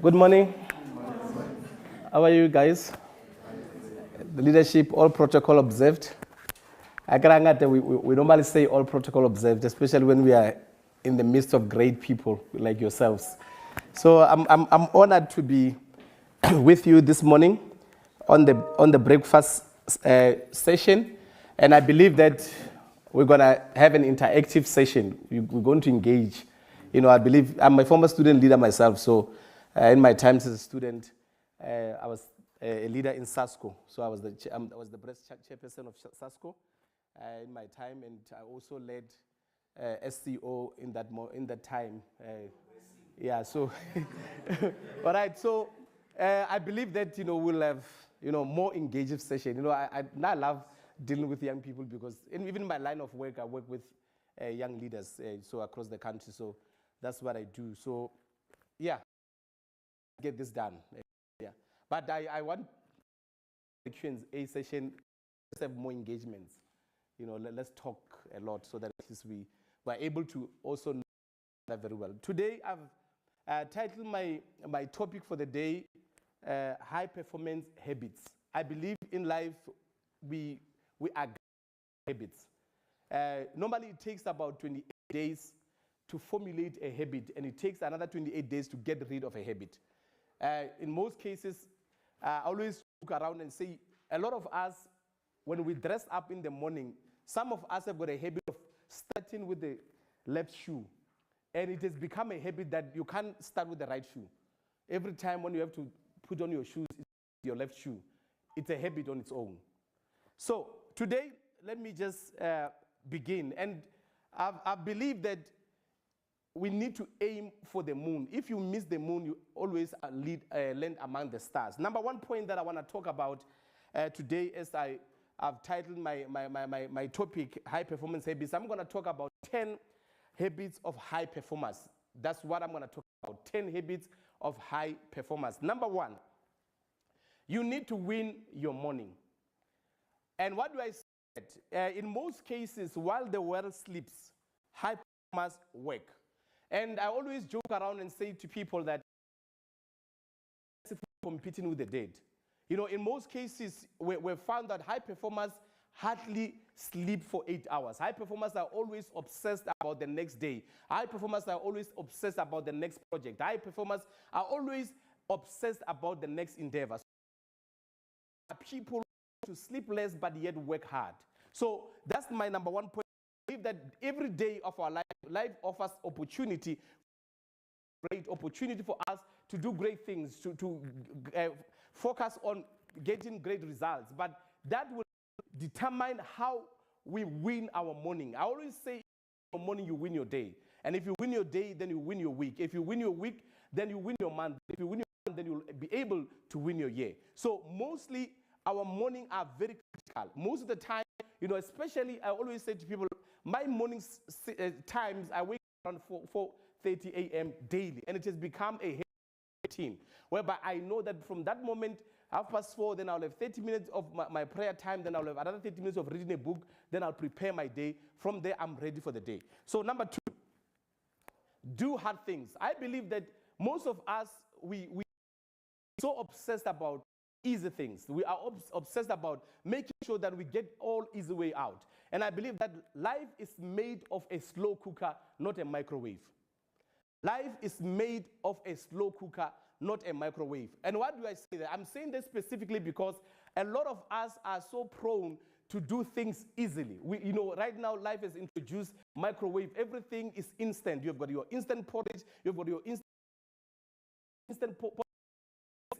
Good morning. How are you guys? The leadership, all protocol observed. We normally say all protocol observed, especially when we are in the midst of great people like yourselves. So I'm honored to be with you this morning on the breakfast session, and I believe that we're gonna have an interactive session. We're going to engage. I believe I'm a former student leader myself, so in my times as a student, I was a leader in SASCO. So I was the breast chairperson of SASCO in my time, and I also led SCO in that time. Yeah. So, all right. So I believe that we'll have more engaging session. I love dealing with young people because even in my line of work, I work with young leaders so across the country. So that's what I do. So yeah, get this done. Yeah, but I want the Q&A session. Let's have more engagements. Let's talk a lot so that at least we were able to also know that very well. Today I've titled my topic for the day, high performance habits. I believe in life we are habits. Normally it takes about 28 days to formulate a habit, and it takes another 28 days to get rid of a habit. In most cases, I always look around and say, a lot of us, when we dress up in the morning, some of us have got a habit of starting with the left shoe. And it has become a habit that you can't start with the right shoe. Every time when you have to put on your shoes, it's your left shoe. It's a habit on its own. So today, let me just begin. And I believe that we need to aim for the moon. If you miss the moon, you always land among the stars. Number one point that I want to talk about today, as I've titled my topic, high performance habits, I'm going to talk about 10 habits of high performers. That's what I'm going to talk about, 10 habits of high performers. Number one, you need to win your morning. And what do I say? In most cases, while the world sleeps, high performers work. And I always joke around and say to people that competing with the dead. In most cases, we've found that high performers hardly sleep for 8 hours. High performers are always obsessed about the next day. High performers are always obsessed about the next project. High performers are always obsessed about the next endeavor. People to sleep less but yet work hard. So that's my number one point. I believe that every day of our life offers opportunity, great opportunity for us to do great things, to focus on getting great results. But that will determine how we win our morning. I always say, your morning you win your day. And if you win your day, then you win your week. If you win your week, then you win your month. If you win your month, then you'll be able to win your year. So mostly our morning are very critical. Most of the time, especially I always say to people, my morning times, I wake up around 4:30 a.m. daily. And it has become a routine, whereby I know that from that moment, 4:30, then I'll have 30 minutes of my prayer time, then I'll have another 30 minutes of reading a book, then I'll prepare my day. From there, I'm ready for the day. So number two, do hard things. I believe that most of us, we are so obsessed about easy things. We are obsessed about making sure that we get all easy way out. And I believe that life is made of a slow cooker, not a microwave. Life is made of a slow cooker, not a microwave. And why do I say that? I'm saying this specifically because a lot of us are so prone to do things easily. Right now life has introduced microwave. Everything is instant. You've got your instant porridge, you've got your instant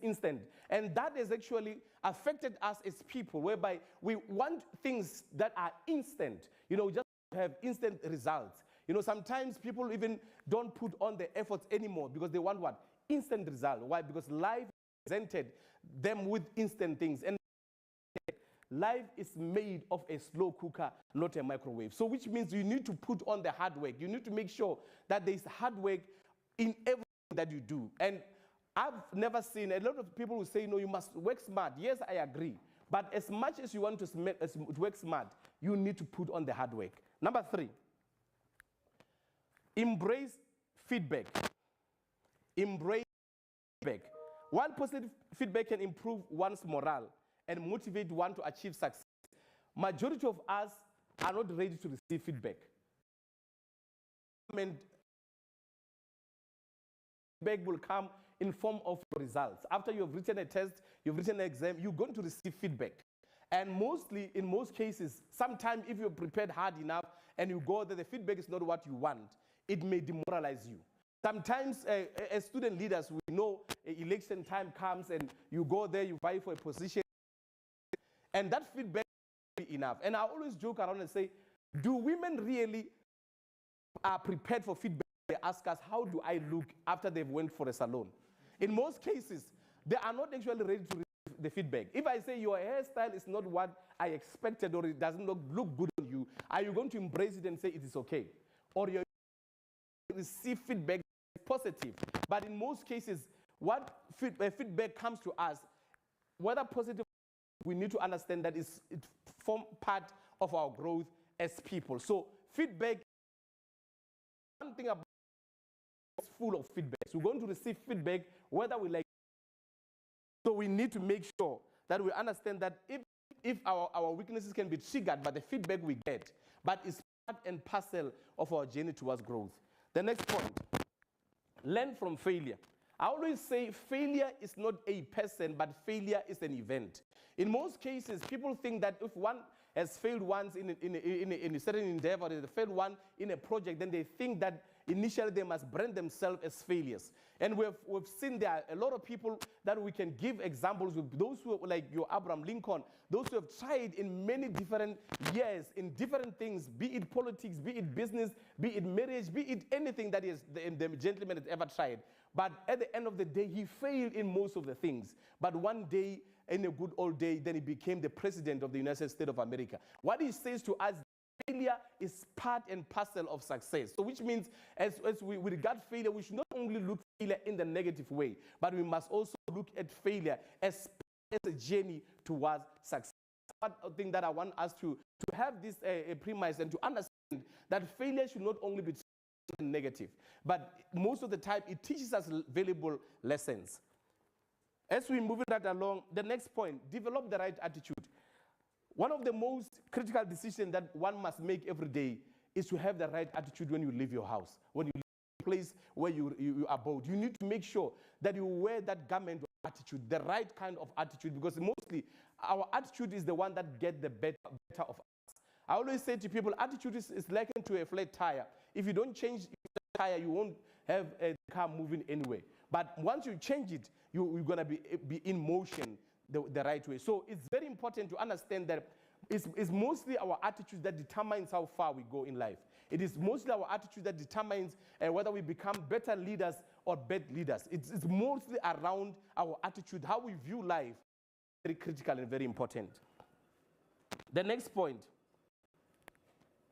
instant. And that has actually affected us as people, whereby we want things that are instant, just to have instant results. Sometimes people even don't put on the efforts anymore because they want what? Instant result. Why? Because life presented them with instant things. And life is made of a slow cooker, not a microwave. So which means you need to put on the hard work. You need to make sure that there's hard work in everything that you do. And I've never seen a lot of people who say, no, you must work smart. Yes, I agree. But as much as you want to work smart, you need to put on the hard work. Number three, embrace feedback. Embrace feedback. While positive feedback can improve one's morale and motivate one to achieve success, majority of us are not ready to receive feedback. Feedback will come in form of results. After you have written a test, you've written an exam, you're going to receive feedback. And mostly, in most cases, sometimes if you're prepared hard enough and you go there, the feedback is not what you want, it may demoralize you. Sometimes, as student leaders, we know election time comes and you go there, you vie for a position, and that feedback is enough. And I always joke around and say, do women really are prepared for feedback? They ask us, how do I look after they've went for a salon? In most cases, they are not actually ready to receive the feedback. If I say your hairstyle is not what I expected or it doesn't look good on you, are you going to embrace it and say it is okay? Or you receive feedback positive? But in most cases, what feedback comes to us, whether positive, we need to understand that it forms part of our growth as people. So feedback, one thing about it, is full of feedback. So we're going to receive feedback whether we like it. So we need to make sure that we understand that if our weaknesses can be triggered by the feedback we get, but it's part and parcel of our journey towards growth. The next point, learn from failure. I always say failure is not a person, but failure is an event. In most cases, people think that if one has failed once in a certain endeavor, they failed one in a project, then they think that initially they must brand themselves as failures. And we've seen there are a lot of people that we can give examples with, those who, like your Abraham Lincoln, those who have tried in many different years, in different things, be it politics, be it business, be it marriage, be it anything that is the gentleman has ever tried. But at the end of the day, he failed in most of the things. But one day, in a good old day, then he became the president of the United States of America. What he says to us, failure is part and parcel of success. So which means as we regard failure, we should not only look at failure in the negative way, but we must also look at failure as a journey towards success. One thing that I want us to have this premise and to understand that failure should not only be negative, but most of the time it teaches us valuable lessons. As we move that along, the next point, develop the right attitude. One of the most critical decisions that one must make every day is to have the right attitude when you leave your house, when you leave the place where you abode. You need to make sure that you wear that garment of attitude, the right kind of attitude, because mostly our attitude is the one that gets the better of us. I always say to people, attitude is likened to a flat tire. If you don't change the tire, you won't have a car moving anyway. But once you change it, you're going to be in motion the right way. So it's very important to understand that it's mostly our attitude that determines how far we go in life. It is mostly our attitude that determines whether we become better leaders or bad leaders. It's mostly around our attitude, how we view life. Very critical and very important. The next point,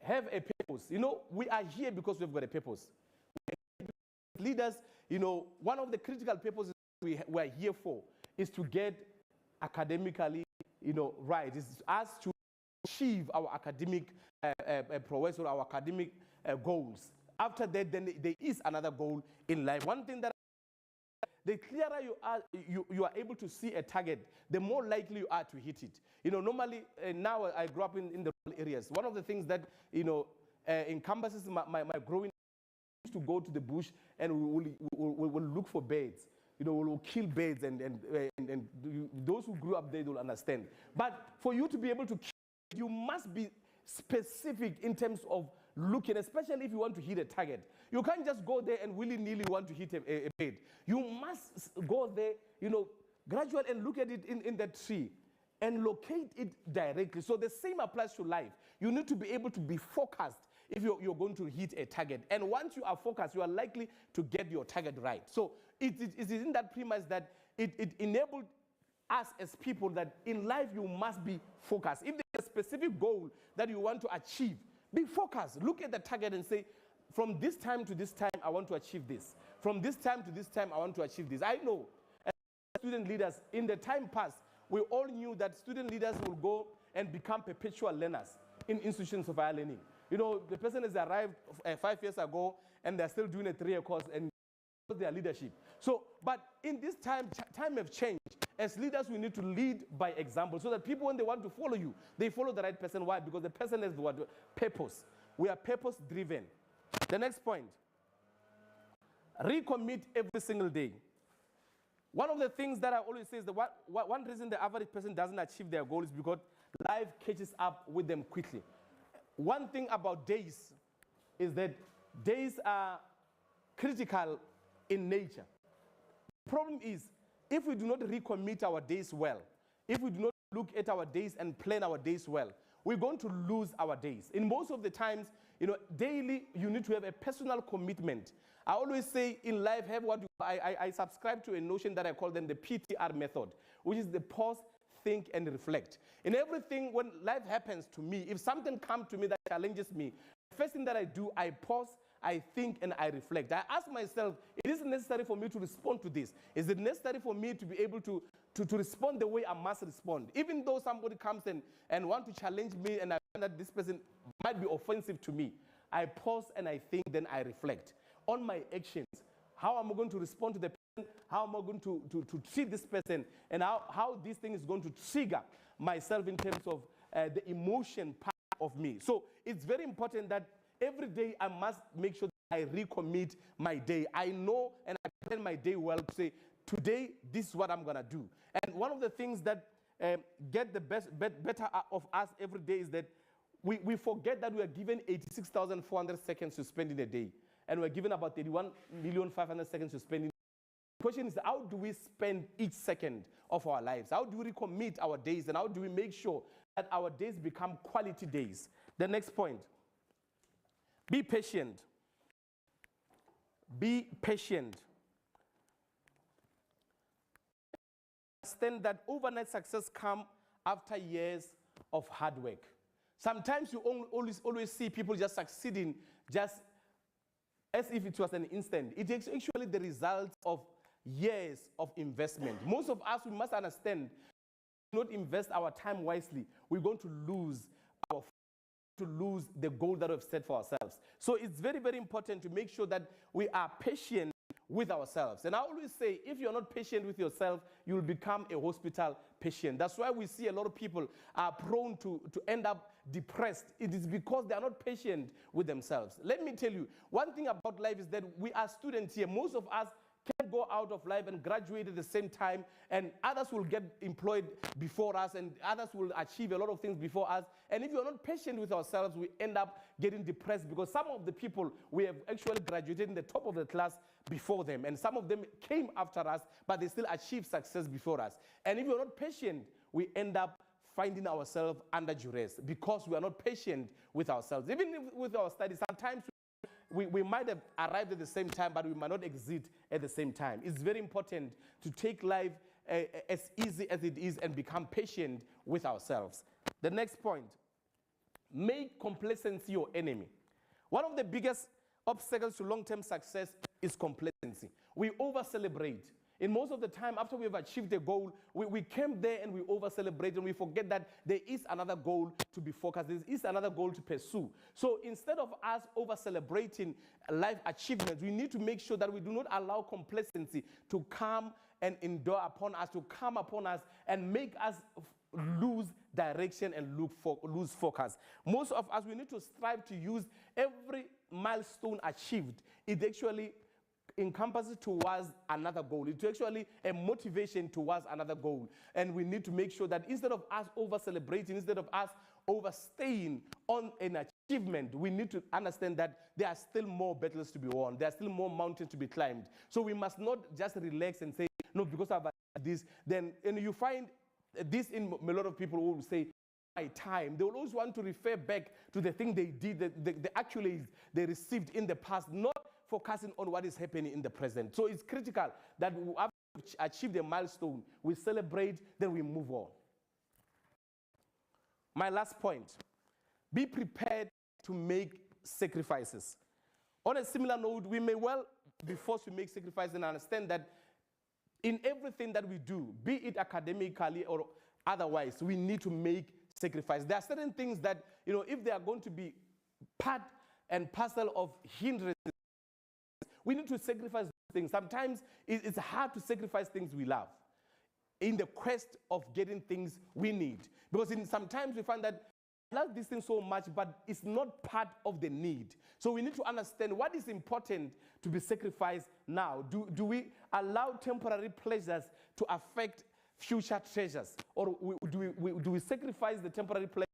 have a purpose. You know, we are here because we've got a purpose. Leaders, you know, one of the critical purposes we are here for is to get academically, you know, right. It's us to achieve our academic prowess or our academic goals. After that, then there is another goal in life. One thing that the clearer you are able to see a target, the more likely you are to hit it. You know, normally, now I grew up in the rural areas. One of the things that, you know, encompasses my growing used to go to the bush and we will look for birds. You know, we'll kill birds and those who grew up there will understand. But for you to be able to kill, you must be specific in terms of looking, especially if you want to hit a target. You can't just go there and willy-nilly want to hit a bird. You must go there, you know, gradually and look at it in that tree and locate it directly. So the same applies to life. You need to be able to be focused if you're going to hit a target. And once you are focused, you are likely to get your target right. So it is in that premise that it enabled us as people that in life you must be focused. If there's a specific goal that you want to achieve, be focused. Look at the target and say, from this time to this time, I want to achieve this. From this time to this time, I want to achieve this. I know as student leaders, in the time past, we all knew that student leaders will go and become perpetual learners in institutions of higher learning. You know, the person has arrived 5 years ago and they're still doing a 3-year course and their leadership. So, but in this time have changed. As leaders, we need to lead by example so that people, when they want to follow you, they follow the right person. Why? Because the person has what? Purpose. We are purpose-driven. The next point. Recommit every single day. One of the things that I always say is that one reason the average person doesn't achieve their goal is because life catches up with them quickly. One thing about days is that days are critical in nature. The problem is, if we do not recommit our days well, if we do not look at our days and plan our days well, we're going to lose our days. In most of the times, daily, you need to have a personal commitment. I always say in life, have what I subscribe to a notion that I call them the PTR method, which is the pause, think, and reflect. In everything, when life happens to me, if something comes to me that challenges me, the first thing that I do, I pause, I think, and I reflect. I ask myself, it is necessary for me to respond to this. Is it necessary for me to be able to respond the way I must respond? Even though somebody comes and want to challenge me and I find that this person might be offensive to me, I pause and I think, then I reflect on my actions. How am I going to respond to the person? How am I going to treat this person? And how this thing is going to trigger myself in terms of the emotion part of me. So it's very important that every day I must make sure that I recommit my day. I know and I plan my day well to say, today, this is what I'm going to do. And one of the things that get the better of us every day is that we forget that we are given 86,400 seconds to spend in a day. And we're given about 31,500,000 seconds to spend in. The question is, how do we spend each second of our lives? How do we recommit our days? And how do we make sure that our days become quality days? The next point. Be patient. Be patient. Understand that overnight success comes after years of hard work. Sometimes you always see people just succeeding just as if it was an instant. It is actually the result of years of investment. Most of us, we must understand, if we do not invest our time wisely, we're going to lose the goal that we've set for ourselves. So it's very, very important to make sure that we are patient with ourselves. And I always say, if you're not patient with yourself, you'll become a hospital patient. That's why we see a lot of people are prone to end up depressed. It is because they are not patient with themselves. Let me tell you, one thing about life is that we are students here. Most of us can go out of life and graduate at the same time, and others will get employed before us, and others will achieve a lot of things before us. And if you're not patient with ourselves, we end up getting depressed because some of the people, we have actually graduated in the top of the class before them, and some of them came after us, but they still achieved success before us. And if you're not patient, we end up finding ourselves under duress because we are not patient with ourselves. Even with our studies, sometimes we might have arrived at the same time, but we might not exit at the same time. It's very important to take life as easy as it is and become patient with ourselves. The next point, make complacency your enemy. One of the biggest obstacles to long-term success is complacency. We over-celebrate. In most of the time, after we have achieved a goal, we came there and we over-celebrate and we forget that there is another goal to be focused. There is another goal to pursue. So instead of us over-celebrating life achievements, we need to make sure that we do not allow complacency to come and endure upon us, to come upon us and make us lose direction and lose focus. Most of us, we need to strive to use every milestone achieved. It actually encompasses towards another goal. It's actually a motivation towards another goal. And we need to make sure that instead of us over-celebrating, instead of us overstaying on an achievement, we need to understand that there are still more battles to be won. There are still more mountains to be climbed. So we must not just relax and say, no, because I've achieved this. Then, and you find this in a lot of people who will say, my time. They will always want to refer back to the thing they did, the accolades they received in the past, not focusing on what is happening in the present. So it's critical that after we achieve a milestone, we celebrate, then we move on. My last point, be prepared to make sacrifices. On a similar note, we may well be forced to make sacrifices and understand that in everything that we do, be it academically or otherwise, we need to make sacrifices. There are certain things that, if they are going to be part and parcel of hindrances, we need to sacrifice things. Sometimes it's hard to sacrifice things we love in the quest of getting things we need. Because sometimes we find that I love this thing so much, but it's not part of the need. So we need to understand what is important to be sacrificed now. Do we allow temporary pleasures to affect future treasures? Or do we sacrifice the temporary pleasures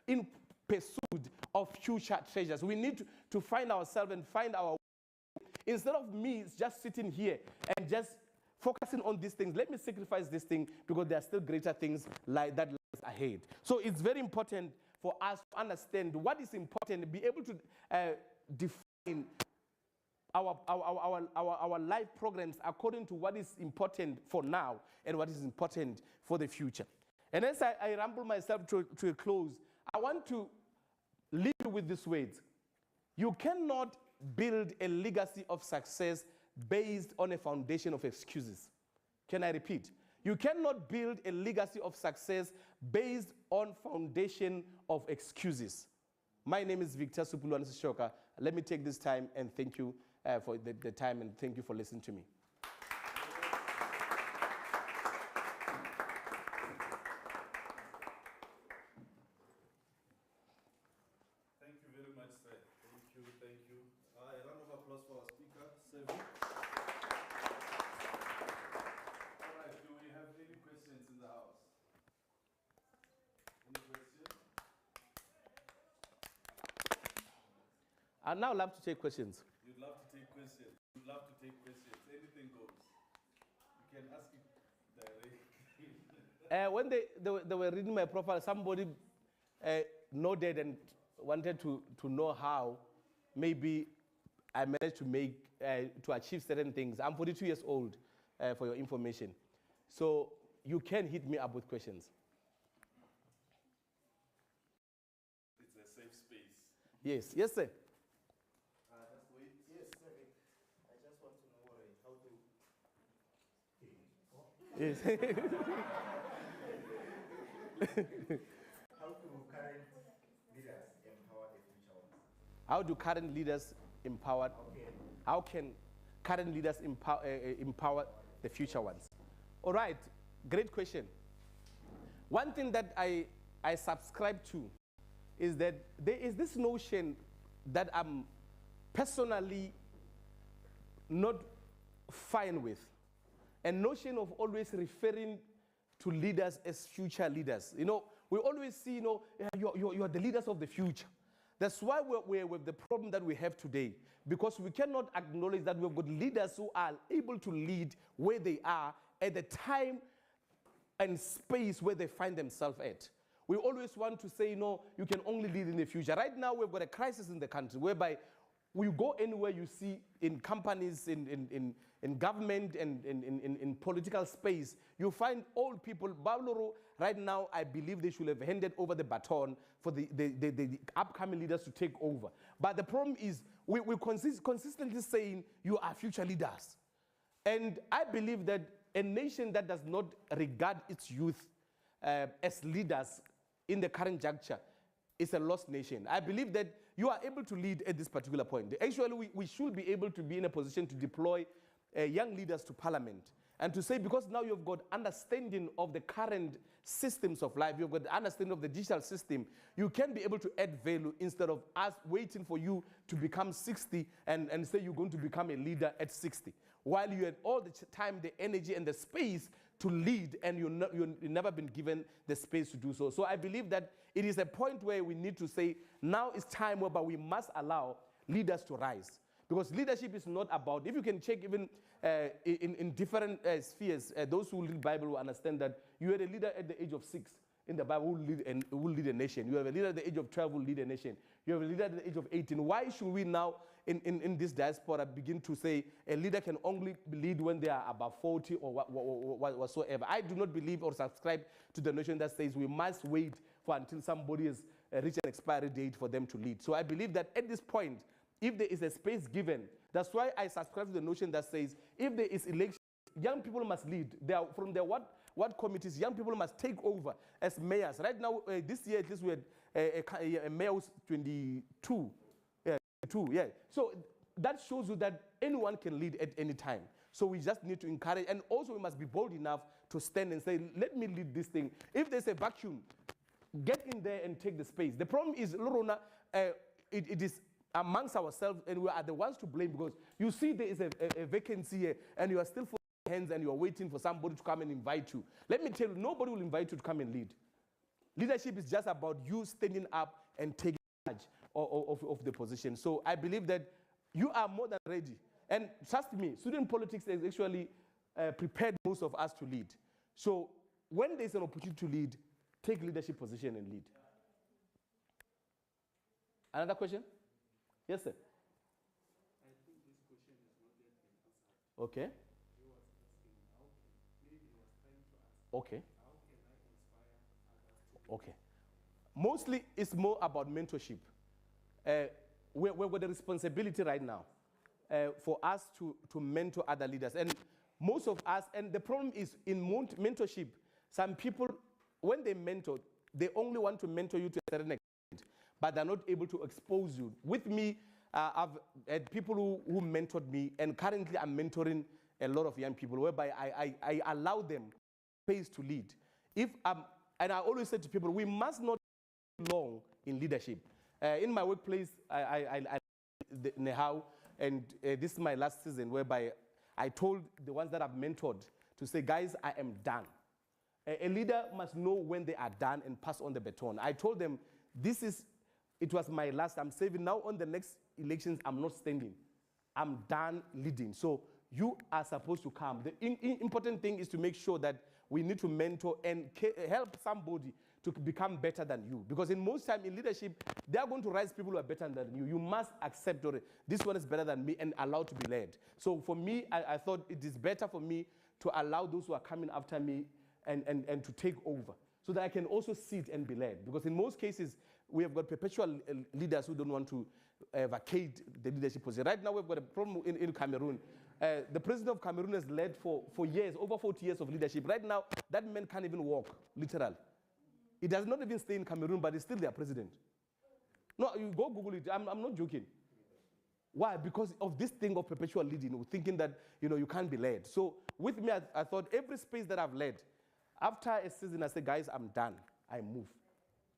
in pursuit of future treasures? We need to find ourselves and find our way. Instead of me just sitting here and just focusing on these things, let me sacrifice this thing because there are still greater things like that lies ahead. So it's very important for us to understand what is important and be able to define our life programs according to what is important for now and what is important for the future. And as I ramble myself to a close, I want to leave you with these words. You cannot build a legacy of success based on a foundation of excuses. Can I repeat? You cannot build a legacy of success based on foundation of excuses. My name is Victor Supulwana Sishoka. Let me take this time and thank you for the time, and thank you for listening to me. Thank you very much, sir. Thank you. A round of applause for our speaker, Sevi. All right, do we have any questions in the house? Any questions? I'd now love to take questions. You'd love to take questions. You'd love to take questions. Anything goes. You can ask it directly. When they were reading my profile, somebody nodded and wanted to know how maybe I managed to make to achieve certain things. I'm 42 years old, for your information. So you can hit me up with questions. It's a safe space. Yes, yes, sir. Just wait. Yes, sorry. I just want to know how to. Yes. How do current leaders empower the future ones? How do current leaders empower? How can current leaders empower the future ones? All right, great question. One thing that I subscribe to is that there is this notion that I'm personally not fine with, a notion of always referring to leaders as future leaders. You know, we always see, you're the leaders of the future. That's why we're with the problem that we have today, because we cannot acknowledge that we've got leaders who are able to lead where they are at the time and space where they find themselves at. We always want to say, no, you can only lead in the future. Right now, we've got a crisis in the country whereby we go anywhere you see in companies, in government, and in political space, you find old people. Babuloro, right now, I believe they should have handed over the baton for the upcoming leaders to take over. But the problem is, we're consistently saying, you are future leaders. And I believe that a nation that does not regard its youth as leaders in the current juncture is a lost nation. I believe that you are able to lead at this particular point. Actually, we should be able to be in a position to deploy young leaders to parliament and to say, because now you've got understanding of the current systems of life, you've got the understanding of the digital system, you can be able to add value instead of us waiting for you to become 60 and say you're going to become a leader at 60. While you had all the time, the energy and the space to lead, and you've never been given the space to do so. So I believe that it is a point where we need to say, now is time whereby we must allow leaders to rise. Because leadership is not about, if you can check even in different spheres, those who read the Bible will understand that you had a leader at the age of 6 in the Bible who will lead a nation. You have a leader at the age of 12 who will lead a nation. You have a leader at the age of 18. Why should we now, in this diaspora, begin to say a leader can only lead when they are above 40 or whatsoever? I do not believe or subscribe to the notion that says we must wait for until somebody has reached an expiry date for them to lead. So I believe that at this point, if there is a space given, that's why I subscribe to the notion that says if there is election, young people must lead. They are from their what committees, young people must take over as mayors. Right now, this year at least we had a mayor who's 22. Yeah, 22, yeah. So that shows you that anyone can lead at any time. So we just need to encourage, and also we must be bold enough to stand and say, let me lead this thing. If there's a vacuum, get in there and take the space. The problem is, Lorona, it is amongst ourselves, and we are the ones to blame, because you see there is a vacancy here, and you are still folding hands and you are waiting for somebody to come and invite you. Let me tell you, nobody will invite you to come and lead. Leadership is just about you standing up and taking charge of the position. So I believe that you are more than ready. And trust me, student politics has actually prepared most of us to lead. So when there's an opportunity to lead, take leadership position and lead. Another question? Yes, sir. I think this question has not yet been answered. Okay. He was asking how can, maybe he was trying to ask, Okay. how can I inspire others to Okay. Mostly it's more about mentorship. We've got the responsibility right now for us to mentor other leaders. And most of us, and the problem is in mentorship, some people, when they mentor, they only want to mentor you to a certain extent, but they're not able to expose you. With me, I've had people who mentored me, and currently I'm mentoring a lot of young people, whereby I allow them space to lead. And I always say to people, we must not be long in leadership. In my workplace, I Nehau, and this is my last season, whereby I told the ones that I've mentored to say, guys, I am done. A leader must know when they are done and pass on the baton. I told them, it was my last, I'm saving. Now on the next elections, I'm not standing. I'm done leading. So you are supposed to come. The important thing is to make sure that we need to mentor and help somebody to become better than you. Because in most time in leadership, they are going to rise people who are better than you. You must accept this one is better than me and allow to be led. So for me, I thought it is better for me to allow those who are coming after me and to take over, so that I can also sit and be led. Because in most cases, we have got perpetual leaders who don't want to vacate the leadership position. Right now, we've got a problem in Cameroon. The president of Cameroon has led for years, over 40 years of leadership. Right now, that man can't even walk, literally. He does not even stay in Cameroon, but he's still their president. No, you go Google it. I'm not joking. Why? Because of this thing of perpetual leading, thinking that you can't be led. So with me, I thought every space that I've led, after a season, I said, guys, I'm done. I move.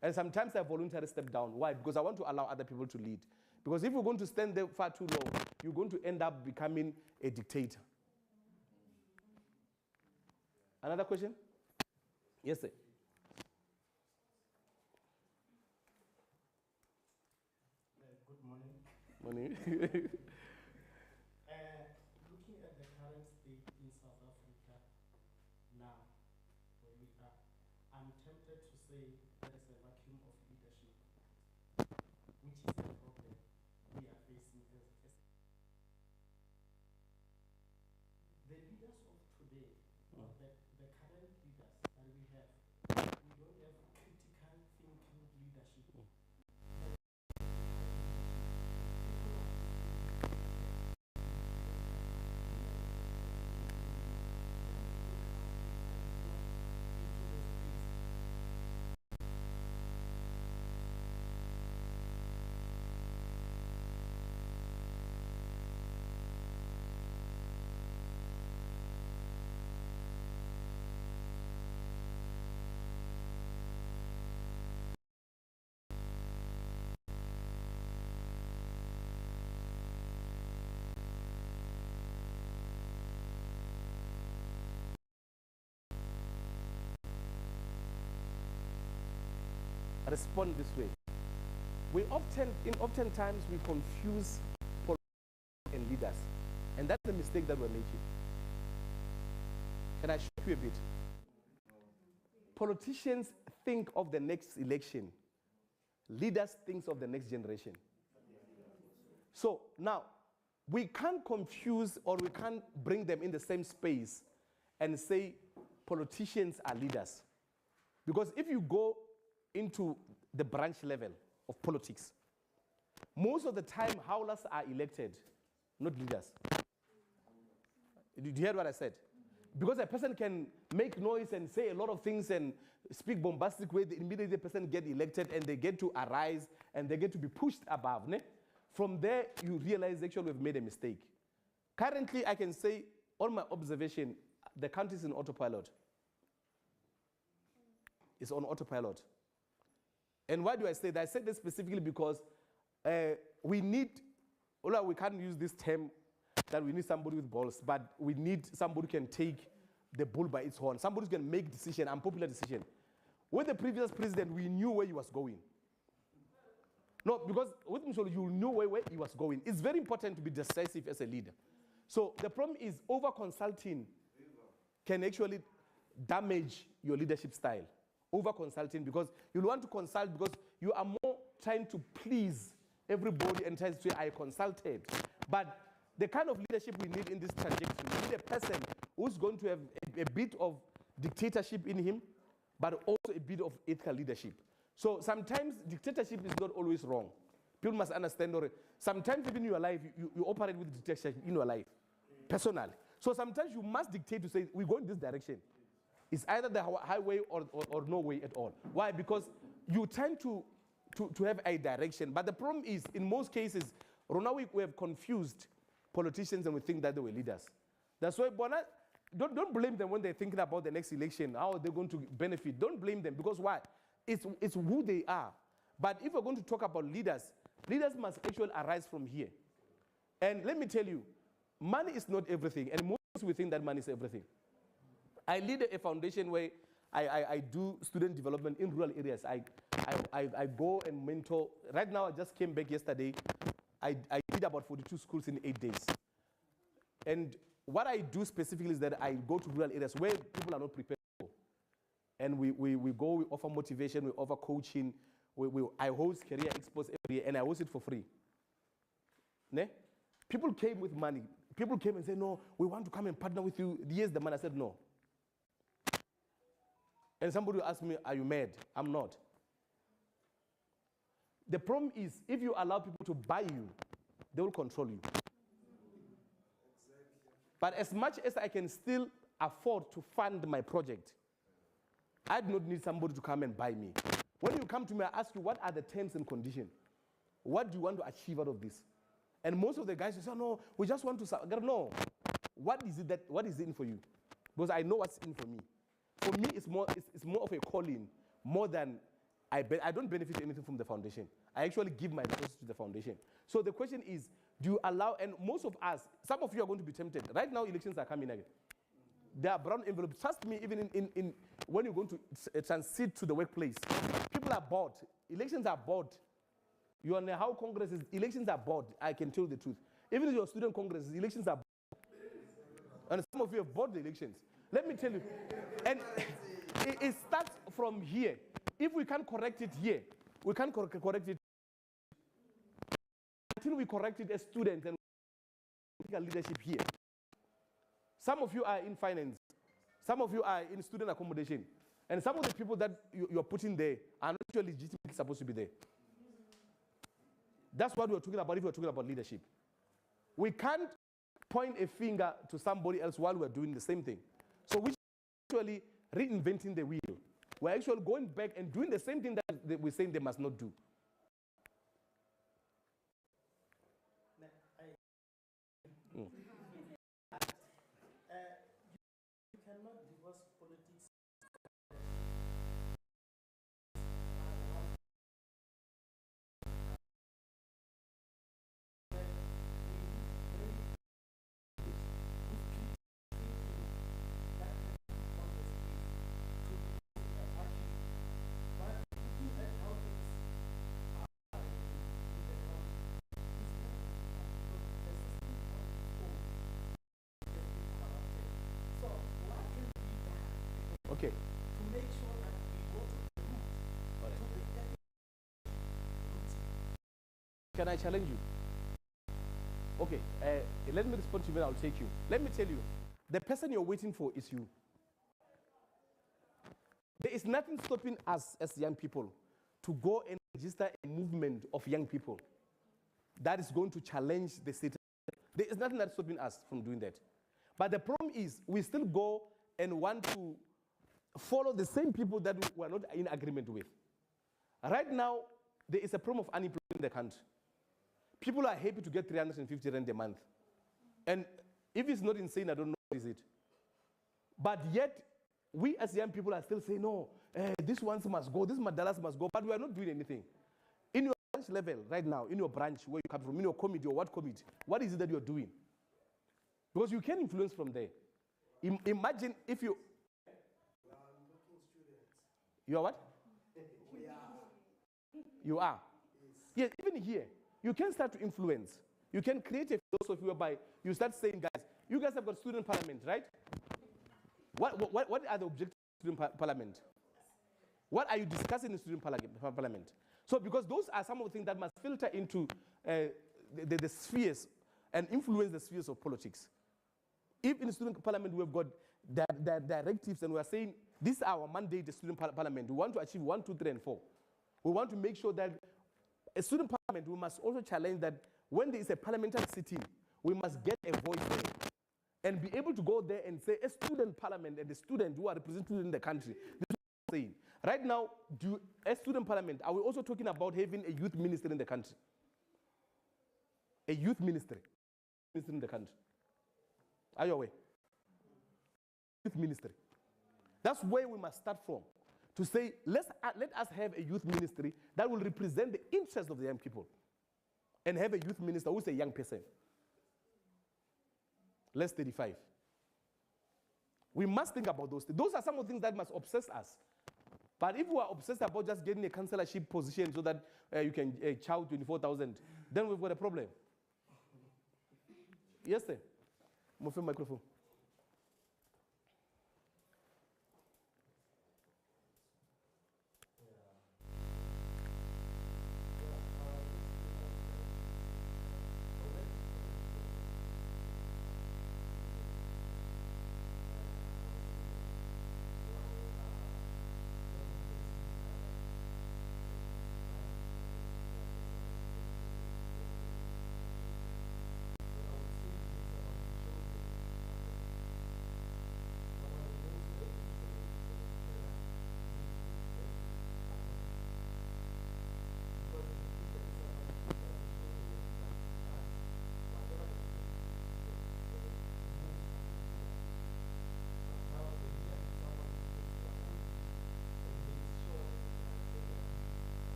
And sometimes I voluntarily step down. Why? Because I want to allow other people to lead. Because if you're going to stand there far too long, you're going to end up becoming a dictator. Another question? Yes, sir. Good morning. Morning. Looking at the current state in South Africa now, where we are, I'm tempted to say there is a vacuum of leadership, which is a problem we are facing as the leaders of today, or the current leaders that we have, we don't have critical thinking leadership. Respond this way. Oftentimes we confuse politics and leaders, and that's the mistake that we're making. Can I show you a bit? Politicians think of the next election. Leaders think of the next generation. So now, we can't confuse, or we can't bring them in the same space and say politicians are leaders. Because if you go into the branch level of politics, most of the time howlers are elected, not leaders. Did you hear what I said? Because a person can make noise and say a lot of things and speak bombastic way, immediately the person get elected and they get to arise and they get to be pushed above. Ne? from there, you realize actually we've made a mistake. Currently, I can say, on my observation, the country is in autopilot. It's on autopilot. And why do I say that? I say this specifically because we can't use this term that we need somebody with balls, but we need somebody who can take the bull by its horn. Somebody who can make decision, unpopular decision. With the previous president, we knew where he was going. No, because with Msholo, you knew where he was going. It's very important to be decisive as a leader. So the problem is over-consulting can actually damage your leadership style. Over-consulting, because you'll want to consult because you are more trying to please everybody and trying to say, I consulted. But the kind of leadership we need in this trajectory, we need a person who's going to have a bit of dictatorship in him, but also a bit of ethical leadership. So sometimes dictatorship is not always wrong. People must understand, or sometimes even in your life, you operate with dictatorship in your life, personally. So sometimes you must dictate to say, we go in this direction. It's either the highway or no way at all. Why? Because you tend to have a direction. But the problem is, in most cases, we have confused politicians and we think that they were leaders. That's why, don't blame them when they're thinking about the next election, how they're going to benefit. Don't blame them, because why? It's who they are. But if we're going to talk about leaders, leaders must actually arise from here. And let me tell you, money is not everything, and most of us we think that money is everything. I lead a foundation where I do student development in rural areas. I go and mentor. Right now, I just came back yesterday. I did about 42 schools in 8 days. And what I do specifically is that I go to rural areas where people are not prepared for. And we go, we offer motivation, we offer coaching. I host career expos every year, and I host it for free. Ne? People came with money. People came and said, no, we want to come and partner with you. Here's the money. I said, no. And somebody asked me, are you mad? I'm not. The problem is, if you allow people to buy you, they will control you. Exactly. But as much as I can still afford to fund my project, I do not need somebody to come and buy me. When you come to me, I ask you, what are the terms and conditions? What do you want to achieve out of this? And most of the guys will say, no, we just want to, no. What is it in for you? Because I know what's in for me. For me, it's more of a calling, more than I don't benefit anything from the foundation. I actually give my resources to the foundation. So the question is, do you allow, and most of us, some of you are going to be tempted. Right now, elections are coming again. There are brown envelopes. Trust me, even in when you're going to transit to the workplace, people are bored. Elections are bored. You know how Congress is, elections are bored. I can tell you the truth. Even in your student congresses, elections are bored. And some of you have bought the elections. Let me tell you. And it starts from here. If we can't correct it here, we can't correct it until we correct it as students and leadership here. Some of you are in finance. Some of you are in student accommodation. And some of the people that you're putting there are not actually legitimately supposed to be there. That's what we're talking about if we're talking about leadership. We can't point a finger to somebody else while we're doing the same thing. So we're actually reinventing the wheel. We're actually going back and doing the same thing that we're saying they must not do. You cannot divorce politics. Okay. To make sure that we go to the root, to the Can I challenge you? Okay, let me respond to you and I'll take you. Let me tell you, the person you're waiting for is you. There is nothing stopping us as young people to go and register a movement of young people that is going to challenge the state. There is nothing that's stopping us from doing that. But the problem is, we still go and want to follow the same people that we are not in agreement with. Right now, there is a problem of unemployment in the country. people are happy to get 350 rand a month. And if it's not insane, I don't know what is it. But yet, we as young people are still saying, no, this ones must go, this Madalas must go, but we are not doing anything. In your branch level right now, in your branch where you come from, in your committee or what committee, what is it that you're doing? Because you can influence from there. Imagine if you... You are what? You are. Yes, even here, you can start to influence. You can create a philosophy whereby you start saying, guys, you guys have got student parliament, right? What are the objectives of student parliament? What are you discussing in student parliament? So because those are some of the things that must filter into the spheres and influence the spheres of politics. If in the student parliament we've got directives and we are saying, this is our mandate, the student parliament, we want to achieve 1, 2, 3, and 4. We want to make sure that a student parliament, we must also challenge that when there is a parliamentary sitting, we must get a voice there and be able to go there and say, a student parliament and the students who are represented in the country, this is what I'm saying. Right now, as student parliament, are we also talking about having a youth minister in the country? A youth ministry in the country. Are you aware? Youth ministry. That's where we must start from. To say, let us have a youth ministry that will represent the interests of the young people. And have a youth minister who's a young person. Less 35. We must think about those things. Those are some of the things that must obsess us. But if we are obsessed about just getting a councillorship position so that you can chow 24,000, then we've got a problem. Yes, sir. Move your microphone.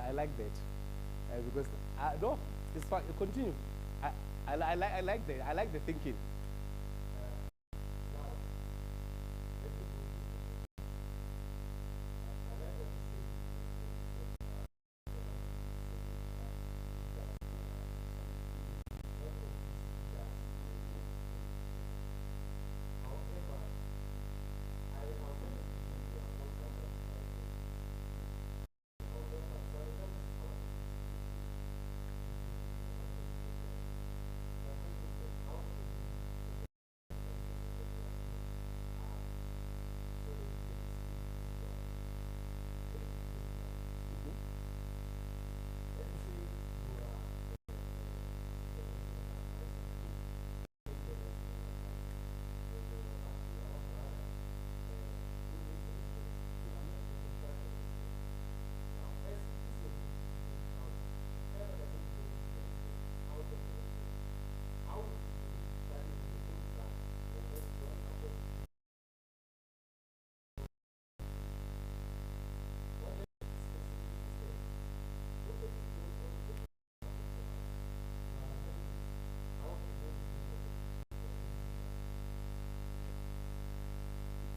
I like that because no, it's fine. Continue. I like the thinking.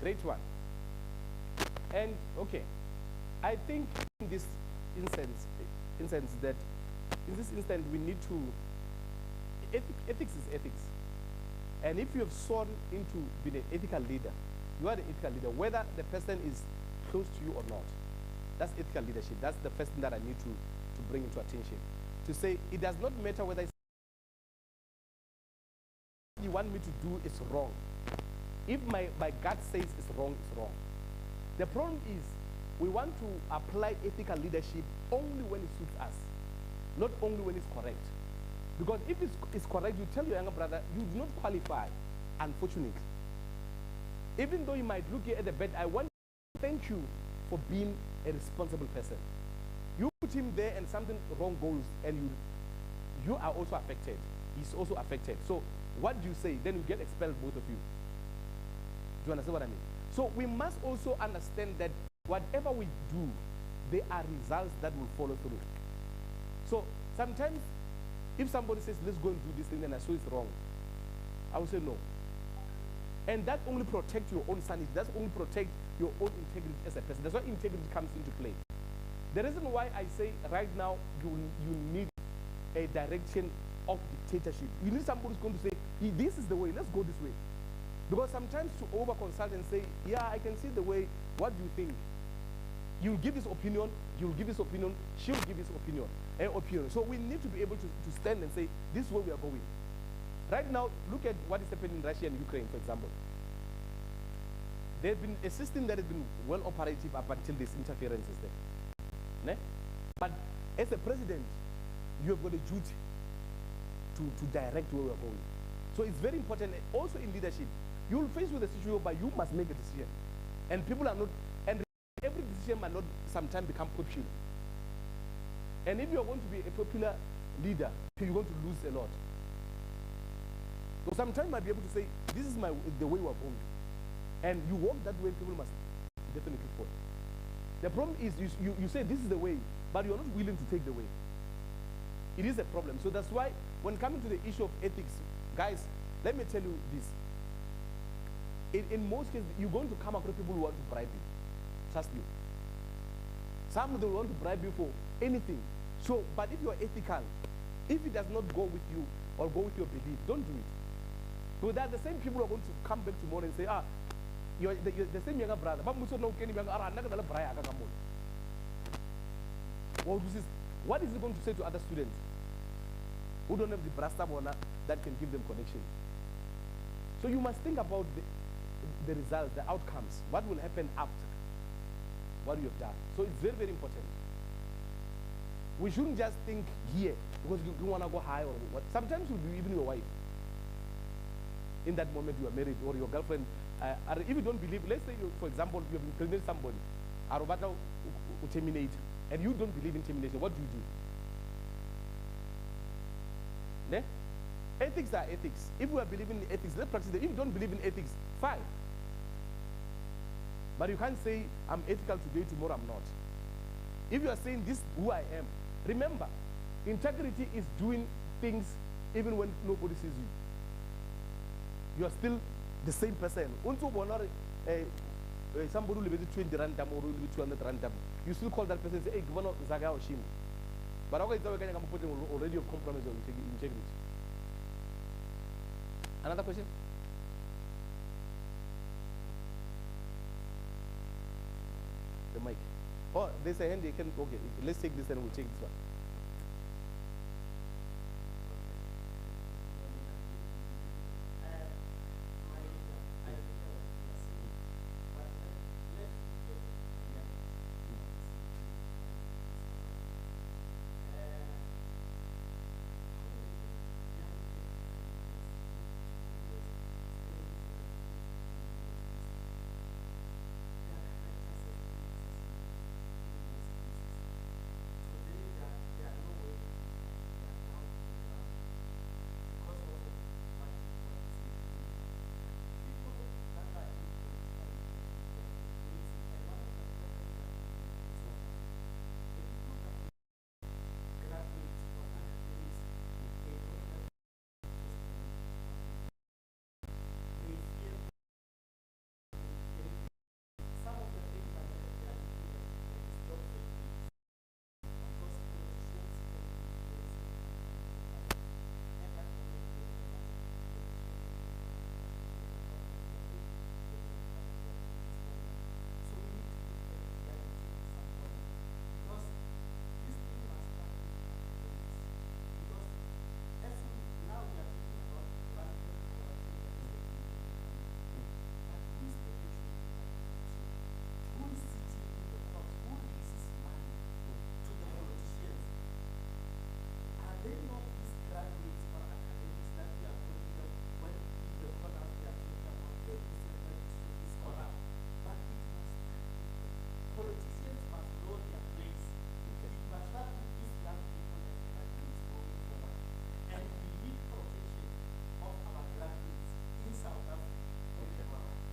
Great one. And okay, I think in this instance that in this instance we need to, ethics is ethics. And if you have sworn into being an ethical leader, you are the ethical leader, whether the person is close to you or not. That's ethical leadership. That's the first thing that I need to bring into attention. To say it does not matter whether it's you want me to do is wrong. If my gut says it's wrong, it's wrong. The problem is we want to apply ethical leadership only when it suits us, not only when it's correct. Because if it's correct, you tell your younger brother, you do not qualify, unfortunately. Even though you might look here at the bed, I want to thank you for being a responsible person. You put him there and something wrong goes, and you are also affected. He's also affected. So what do you say? Then you get expelled, both of you. Do you understand what I mean? So we must also understand that whatever we do, there are results that will follow through. So sometimes if somebody says, let's go and do this thing, and I saw it's wrong, I will say no. And that only protects your own sanity. That only protects your own integrity as a person. That's why integrity comes into play. The reason why I say right now you need a direction of dictatorship. You need somebody who's going to say, this is the way, let's go this way. Because sometimes to over-consult and say, yeah, I can see the way, what do you think? You'll give his opinion, you'll give his opinion, she'll give his opinion. So we need to be able to stand and say, this is where we are going. Right now, look at what is happening in Russia and Ukraine, for example. There's been a system that has been well operative up until this interference is there. But as a president, you have got a duty to direct where we are going. So it's very important, also in leadership, you'll face with a situation where you must make a decision. And people are not, and every decision might not sometimes become popular. And if you're going to be a popular leader, you're going to lose a lot. So sometimes you might be able to say, this is the way we're going. And you walk that way, people must definitely follow. The problem is you say this is the way, but you're not willing to take the way. It is a problem. So that's why when coming to the issue of ethics, guys, let me tell you this. In most cases, you're going to come across people who want to bribe you. Trust me. Some of them want to bribe you for anything. So, but if you're ethical, if it does not go with you or go with your belief, don't do it. So that the same people are going to come back tomorrow and say, you're the same younger brother. What is it going to say to other students who don't have the brasta bona that can give them connection? So you must think about the results, the outcomes, what will happen after what you have done. So it's very, very important. We shouldn't just think here because you want to go high or what. Sometimes you'll be even your wife. In that moment you are married, or your girlfriend. If you don't believe, let's say, for example, you have impregnated somebody, Arubata will terminate, and you don't believe in termination, what do you do? Ethics are ethics. If we are believing in ethics, let's practice it. If you don't believe in ethics, fine. But you can't say, I'm ethical today, tomorrow I'm not. If you are saying this is who I am, remember, integrity is doing things even when nobody sees you. You are still the same person. Somebody who lives 20 random or 200 random, you still call that person and say, hey, Governor Zaga or Shimo. But already of compromise or integrity. Another question? The mic. Oh, there's a hand you can, okay, let's take this and we'll take this one.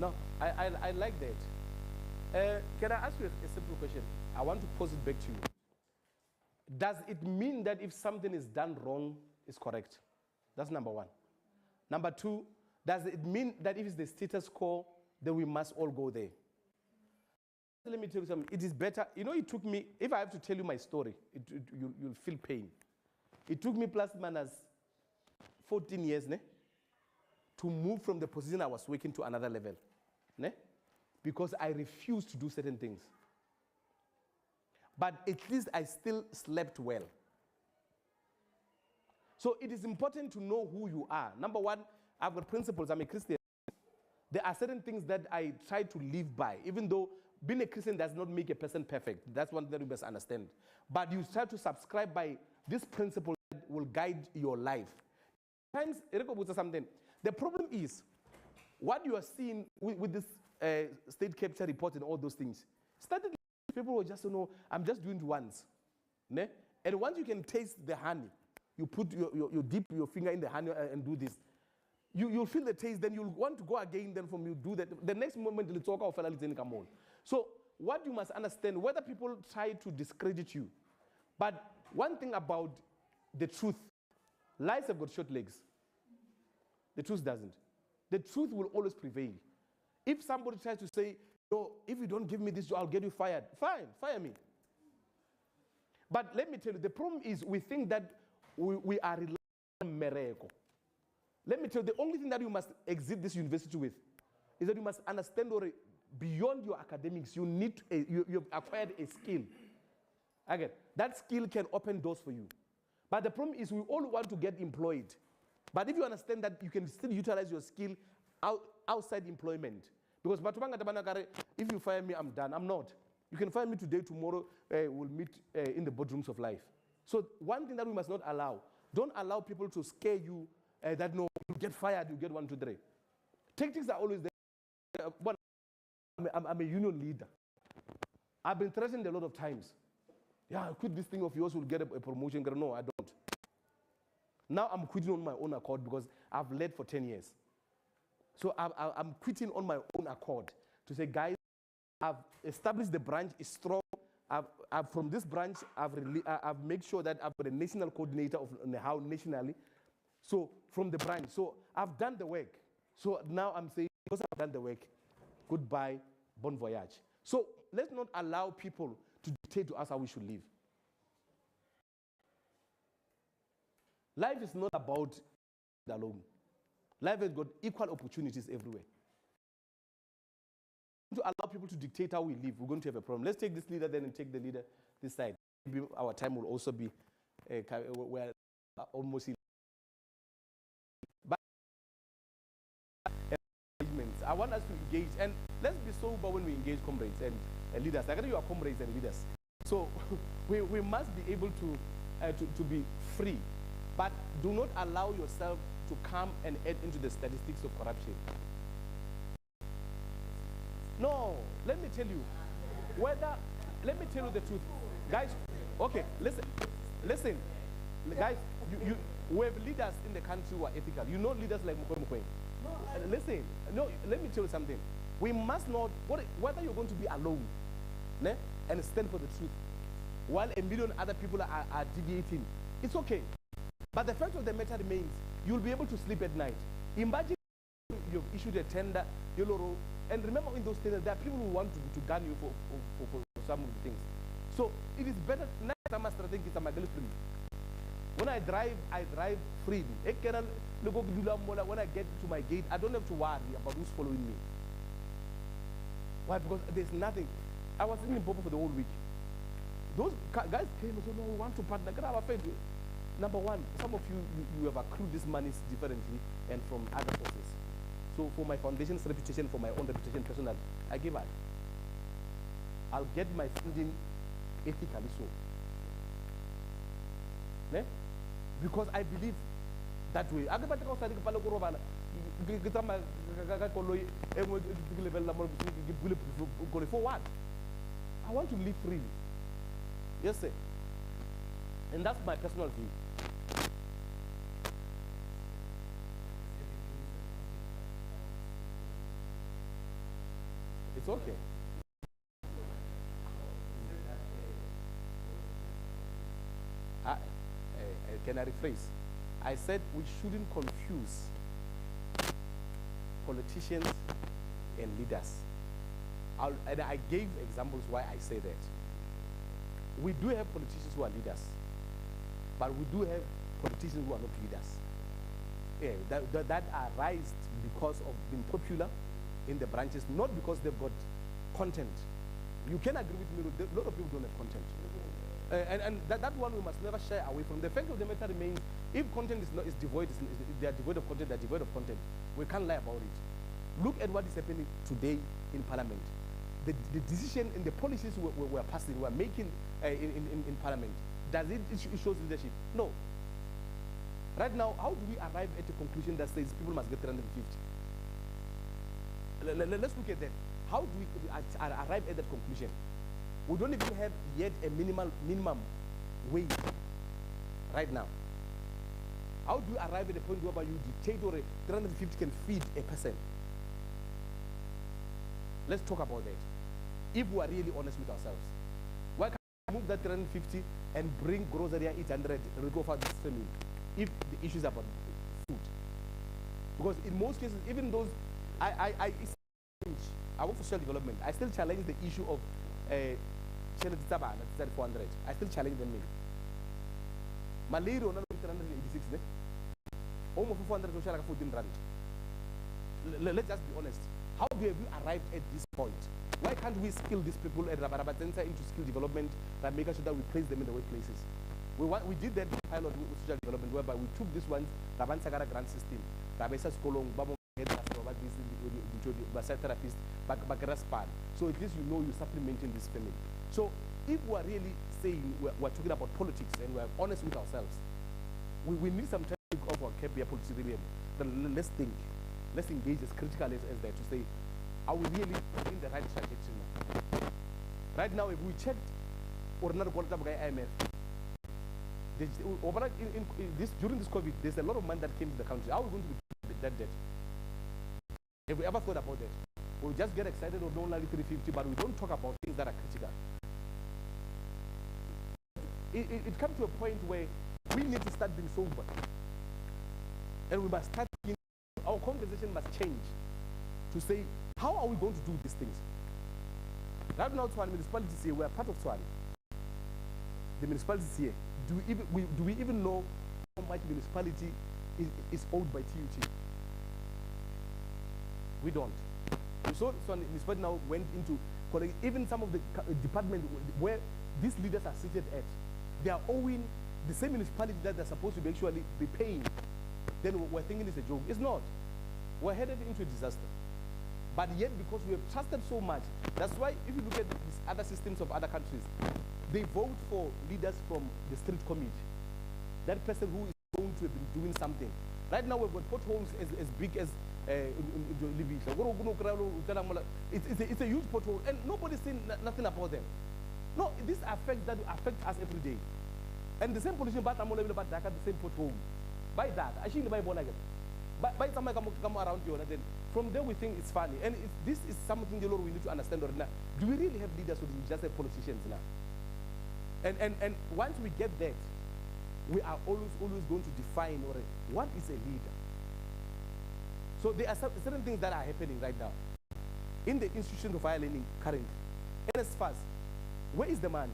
No, I like that. Can I ask you a simple question? I want to pose it back to you. Does it mean that if something is done wrong, it's correct? That's number one. Number two, does it mean that if it's the status quo, then we must all go there? Let me tell you something. It is better. You know, it took me, if I have to tell you my story, you'll feel pain. It took me plus minus 14 years to move from the position I was working to another level. Because I refused to do certain things. But at least I still slept well. So it is important to know who you are. Number one, I've got principles. I'm a Christian. There are certain things that I try to live by, even though being a Christian does not make a person perfect. That's one thing that you must understand. But you try to subscribe by this principle that will guide your life. Sometimes, something. The problem is, what you are seeing with this state capture report and all those things, started people will just know, I'm just doing it once. And once you can taste the honey, you put you dip your finger in the honey and do this. You'll feel the taste, then you'll want to go again, then from you do that. The next moment, you'll talk of come on. So what you must understand, whether people try to discredit you, but one thing about the truth, lies have got short legs. The truth doesn't. The truth will always prevail. If somebody tries to say, no, if you don't give me this job, I'll get you fired. Fine, fire me. But let me tell you, the problem is we think that we are relying on miracle. Let me tell you, the only thing that you must exit this university with is that you must understand beyond your academics, you've acquired a skill. Again, that skill can open doors for you. But the problem is we all want to get employed. But if you understand that you can still utilize your skill outside employment, because if you fire me, I'm done. I'm not. You can fire me today, tomorrow we'll meet in the boardrooms of life. So one thing that we must not allow, don't allow people to scare you that no, you get fired, you get 1, 2, 3. Tactics are always there. I'm a union leader. I've been threatened a lot of times. Yeah, quit this thing of yours, will get a promotion. No, I don't. Now I'm quitting on my own accord because I've led for 10 years. So I'm quitting on my own accord to say, guys, I've established the branch is strong. From this branch, I've made sure that I've got a national coordinator of how nationally. So from the branch, so I've done the work. So now I'm saying, because I've done the work, goodbye, bon voyage. So let's not allow people to dictate to us how we should live. Life is not about alone. Life has got equal opportunities everywhere. To allow people to dictate how we live, we're going to have a problem. Let's take this leader then and take the leader this side. Maybe our time will also be we're almost in. But I want us to engage, and let's be sober when we engage comrades and leaders. I know you are comrades and leaders. So we must be able to be free, but do not allow yourself to come and add into the statistics of corruption. No, let me tell you, let me tell you the truth. Guys, okay, listen, guys, we have leaders in the country who are ethical. You know leaders like Mokwe. Listen, no, let me tell you something. We must not, whether you're going to be alone and stand for the truth, while a million other people are deviating, it's okay. But the fact of the matter remains, you'll be able to sleep at night. Imagine you've issued a tender, and remember in those tenders, there are people who want to gun you for some of the things. So it is better, when I drive freely. When I get to my gate, I don't have to worry about who's following me. Why? Because there's nothing. I was in Limpopo for the whole week. Those guys came and said, no, we want to partner. Number one, some of you have accrued these monies differently and from other sources. So for my foundation's reputation, for my own reputation personally, I give out. I'll get my funding ethically so. Because I believe that way. For what? I want to live freely. Yes, sir. And that's my personal view. It's okay. Can I rephrase? I said we shouldn't confuse politicians and leaders. And I gave examples why I say that. We do have politicians who are leaders, but we do have politicians who are not leaders. Yeah, that are raised because of being popular in the branches, not because they've got content. You can agree with me, a lot of people don't have content. And that one we must never shy away from. The fact of the matter remains, if content is devoid, they are devoid of content, they are devoid of content, we can't lie about it. Look at what is happening today in Parliament. The decision and the policies we're passing, we're making in Parliament, does it shows leadership? No. Right now, how do we arrive at a conclusion that says people must get 350? Let's look at that. How do we arrive at that conclusion? We don't even have yet a minimum wage right now. How do you arrive at a point where you dictate or 350 can feed a person? Let's talk about that. If we are really honest with ourselves, why can't we move that 350 and bring grocery 800 and go for this family if the issue is about food? Because in most cases, even those, I work for social development, I still challenge the issue of 400. I still challenge them. Malaria on 386. Almost 400 14 rand. Let's just be honest. How do we arrive at this point? Why can't we skill these people at Rabarabatenta into skill development and making sure that we place them in the workplaces? We did that pilot with social development whereby we took this one, Rabansagara grant system, Rabesa Skolong, Babo therapist, Bakaraspan. So at least you know you're supplementing this family. So if we're really saying we're talking about politics and we're honest with ourselves, we need some time to go for KPI politics. Let's think. Let's engage as critical as that to say, are we really in the right trajectory now? Right now, if we checked ordinary quality of IMF, during this COVID, there's a lot of money that came to the country. How are we going to be that debt? Have we ever thought about that? We just get excited or don't like 350, but we don't talk about things that are critical. It comes to a point where we need to start being sober. And we must start thinking, our conversation must change to say, how are we going to do these things? Right now, Tshwane municipalities here, we are part of Tshwane. The municipalities here, do we even know how much municipality is owed by TUT? We don't. So municipality now went into, even some of the departments where these leaders are seated at, they are owing the same municipality that they're supposed to be actually be paying. Then we're thinking it's a joke. It's not. We're headed into a disaster. But yet, because we have trusted so much, that's why if you look at these other systems of other countries, they vote for leaders from the street committee. That person who is going to have been doing something. Right now, we've got potholes as big as it's a huge pothole, and nobody's saying nothing about them. No, this affects us every day. And the same politician, but the same pothole. By that, I shouldn't buy one again. By the time I come around you, and then from there we think it's funny. And this is something the Lord we need to understand. Or not. Do we really have leaders or do we just have politicians now? And once we get that, we are always going to define what is a leader. So there are certain things that are happening right now in the institution of higher learning currently. NSFAS, where is the money?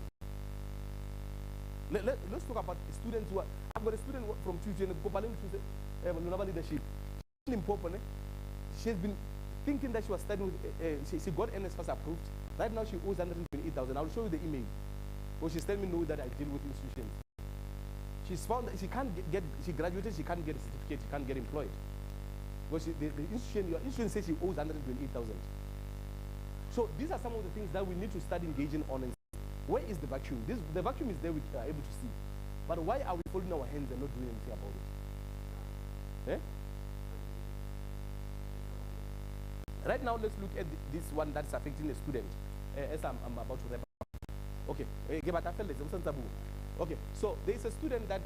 Let's talk about students who are. I've got a student from Tuesday and Lunaba leadership. She's been thinking that she was studying with, she got NSFAS approved. Right now she owes 128,000. I'll show you the email. Well, she's telling me no that I deal with institutions. She's found that she can't she graduated, she can't get a certificate, she can't get employed. Because the institution, your institution says she owes 128,000. So these are some of the things that we need to start engaging on. And where is the vacuum? The vacuum is there, we are able to see. But why are we folding our hands and not doing anything about it? Eh? Right now, let's look at this one that's affecting a student. As I'm about to wrap up. Okay. Okay. So there is a student that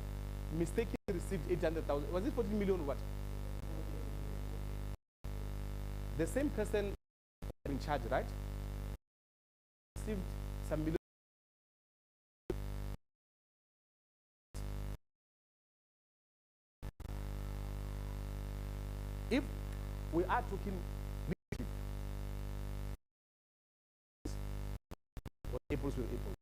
mistakenly received 800,000. Was it 14 million or what? The same person in charge, right? received some million. If we are talking leadership, or April to April,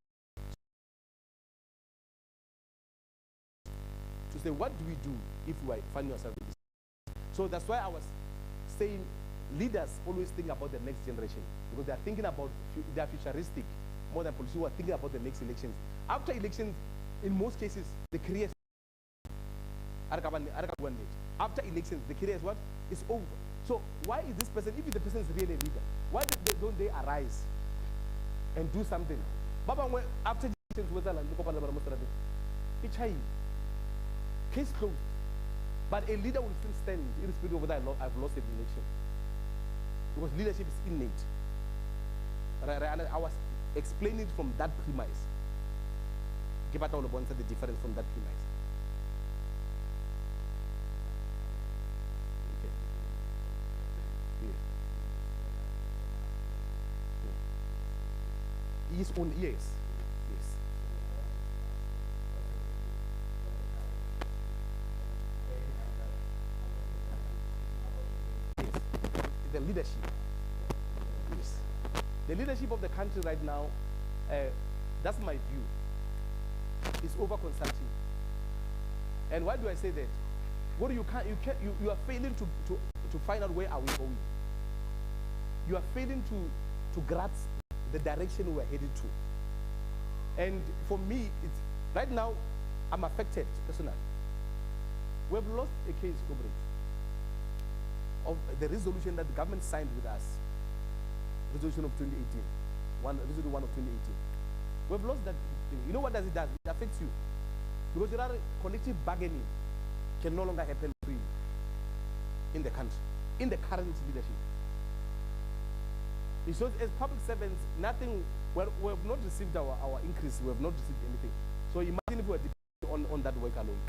to say what do we do if we find ourselves in this? So that's why I was saying leaders always think about the next generation, because they are thinking about, they are futuristic more than politicians who are thinking about the next elections. After elections, in most cases, the careers after elections, the career is what? Is over. So why is this person, if the person is really a leader, why don't they arise and do something? Baba, after the elections, case closed. But a leader will still stand irrespective of whether I've lost the election. Because leadership is innate. I was explaining it from that premise. Gibata Olobon said the difference from that premise. Okay. Yes. His own, yes. Yes. The leadership. Yes. The leadership of the country right now, that's my view, is over consulting. And why do I say that? What you are failing to find out where are we going. You are failing to grasp the direction we are headed to. And for me, it's right now I'm affected personally. We have lost a case, comrade, of the resolution that the government signed with us, resolution of 2018, resolution 1 of 2018. We've lost that thing. You know what does it do? It affects you. Because there are collective bargaining can no longer happen freely in the country, in the current leadership. It shows as public servants, nothing, we have not received our increase, we have not received anything. So imagine if we were depending on that work alone.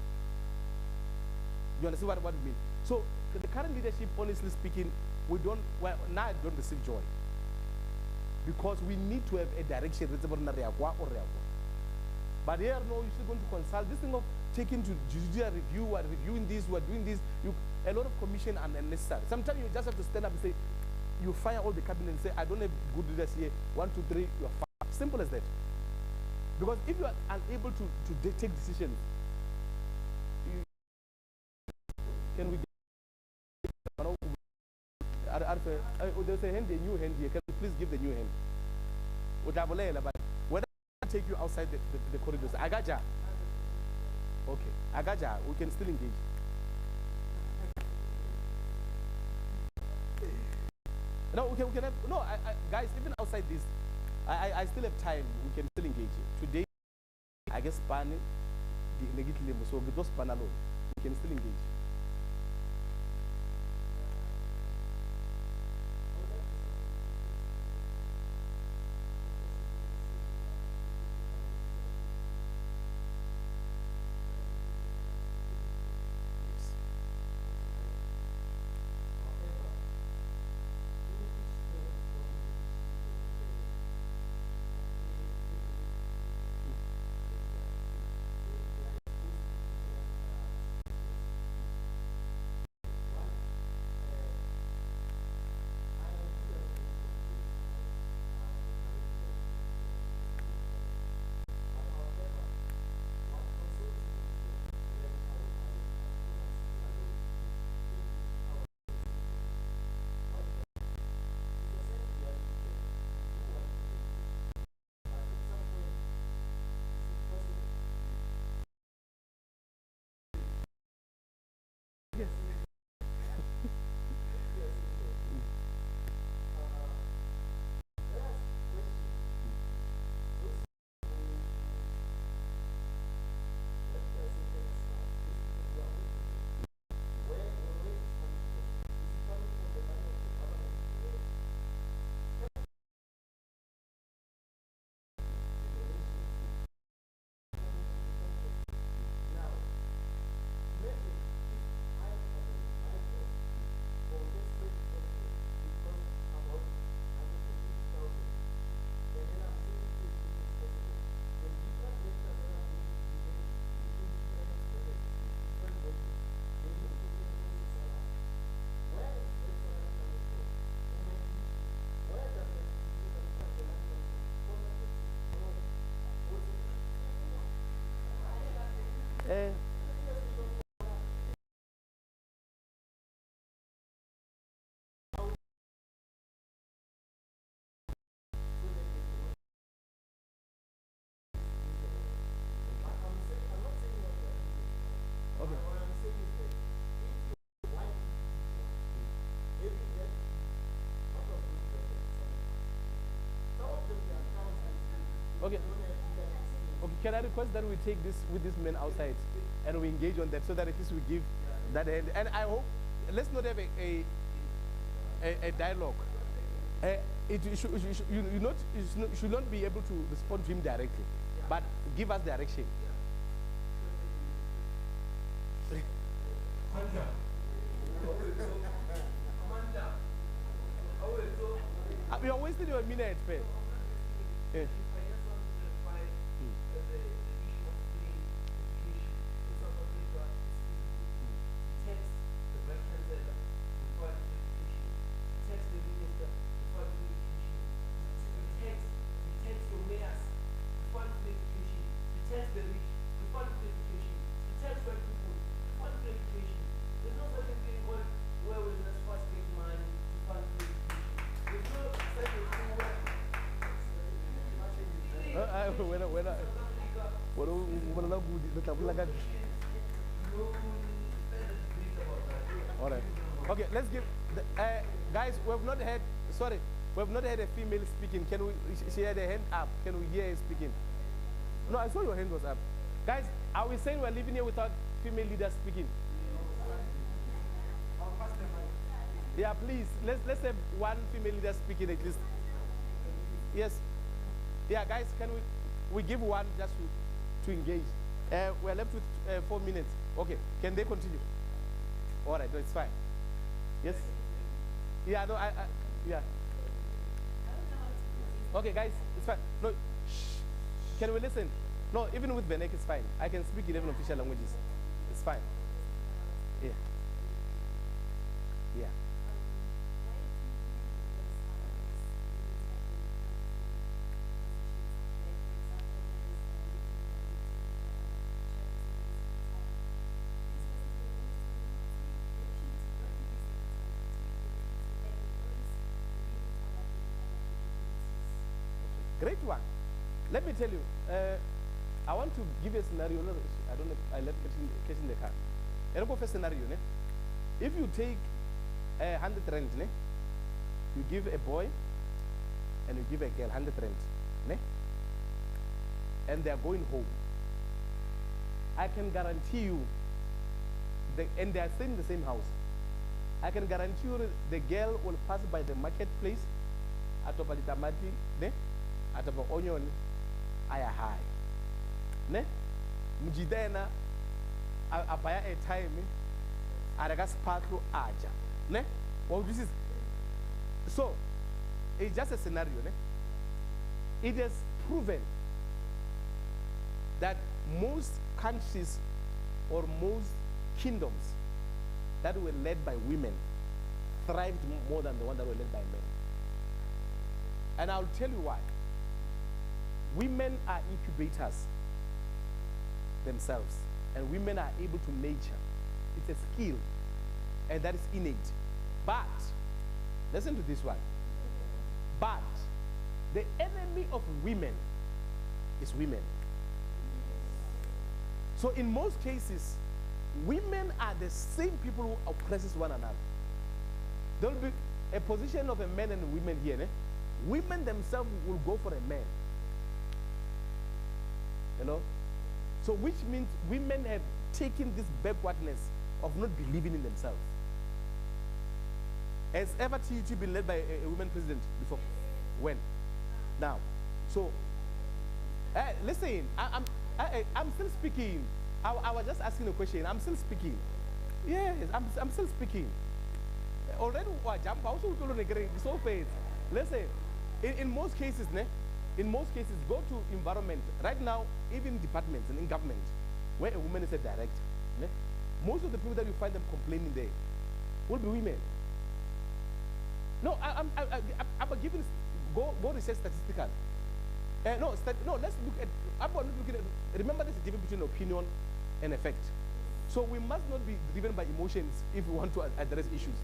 You understand what we mean? So the current leadership, honestly speaking, now I don't receive joy. Because we need to have a direction. But here, no, you're still going to consult. This thing of taking to judicial review, or reviewing this, we're doing this, a lot of commission are unnecessary. Sometimes you just have to stand up and say, you fire all the cabinet and say, I don't have good leaders here, 1, 2, 3, you're fired. Simple as that. Because if you are unable to take decisions, can we there's a new hand here. Can you please give the new hand? But when I take you outside the corridors, Agaja. Okay, Agaja, we can still engage. No, we can have, no, guys, even outside this, I still have time. We can still engage. Today, I guess Spani, so with those Span alone, we can still engage. Eh, okay. Okay. Okay, can I request that we take this with these men outside and we engage on that so that at least we give that hand. And I hope, let's not have a dialogue. You should not be able to respond to him directly, but give us direction. We are wasting your minute, man. Yeah. All right. Okay, let's give the, guys. We've not had. Sorry, we've not had a female speaking. Can we? She had a hand up. Can we hear her speaking? No, I saw your hand was up. Guys, are we saying we're living here without female leaders speaking? Yeah, please. Let's have one female leader speaking at least. Yes. Yeah, guys, can we give one just to engage? We're left with 4 minutes. Okay, can they continue? All right, no, it's fine. Yes? Yeah, no, yeah. Okay, guys, it's fine. No, shh. Can we listen? No, even with Benek, it's fine. I can speak 11 official languages. It's fine. Yeah. Yeah. Great one. Let me tell you, I want to give you a scenario. I don't know if I left cash in the car. A go first scenario. Ne? If you take 100 rand, ne? You give a boy and you give a girl 100 rand, ne? And they are going home. I can guarantee you, and they are staying in the same house. I can guarantee you the girl will pass by the marketplace at Tamati, ne? At the onion, aya high. Ne? Mujidena, abaya a time, aragas patro aja. Ne? Well, this is so. It's just a scenario. Ne? It has proven that most countries or most kingdoms that were led by women thrived more than the one that were led by men. And I'll tell you why. Women are incubators themselves, and women are able to nurture. It's a skill, and that is innate. But, listen to this one. But, the enemy of women is women. So in most cases, women are the same people who oppresses one another. There will be a position of a man and a woman here. Ne? Women themselves will go for a man. You know? So which means women have taken this backwardness of not believing in themselves. Has ever TUT been led by a woman president before? When? Now. So, listen, I'm still speaking. I was just asking a question. I'm still speaking. Yes, I'm still speaking. Already, jump out so fast. Listen, in most cases, go to environment. Right now, even departments and in government, where a woman is a director, ne? Most of the people that you find them complaining there will be women. No, I'm giving, go research statistical. No, let's look at, I'm not looking at, remember there's a difference between opinion and effect. So we must not be driven by emotions if we want to address issues.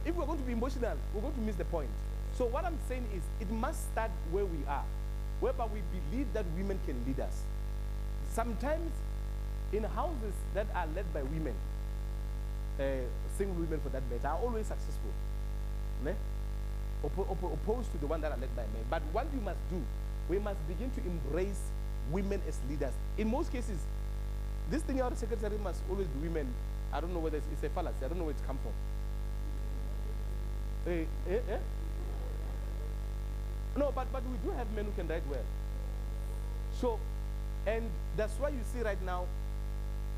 If we're going to be emotional, we're going to miss the point. So what I'm saying is, it must start where we are, whereby we believe that women can lead us. Sometimes in houses that are led by women, single women for that matter, are always successful, ne? Opposed to the one that are led by men. But what we must do, we must begin to embrace women as leaders. In most cases, this thing our secretary must always be women. I don't know whether it's a fallacy. I don't know where it's come from. No, but we do have men who can write well. So, and that's why you see right now,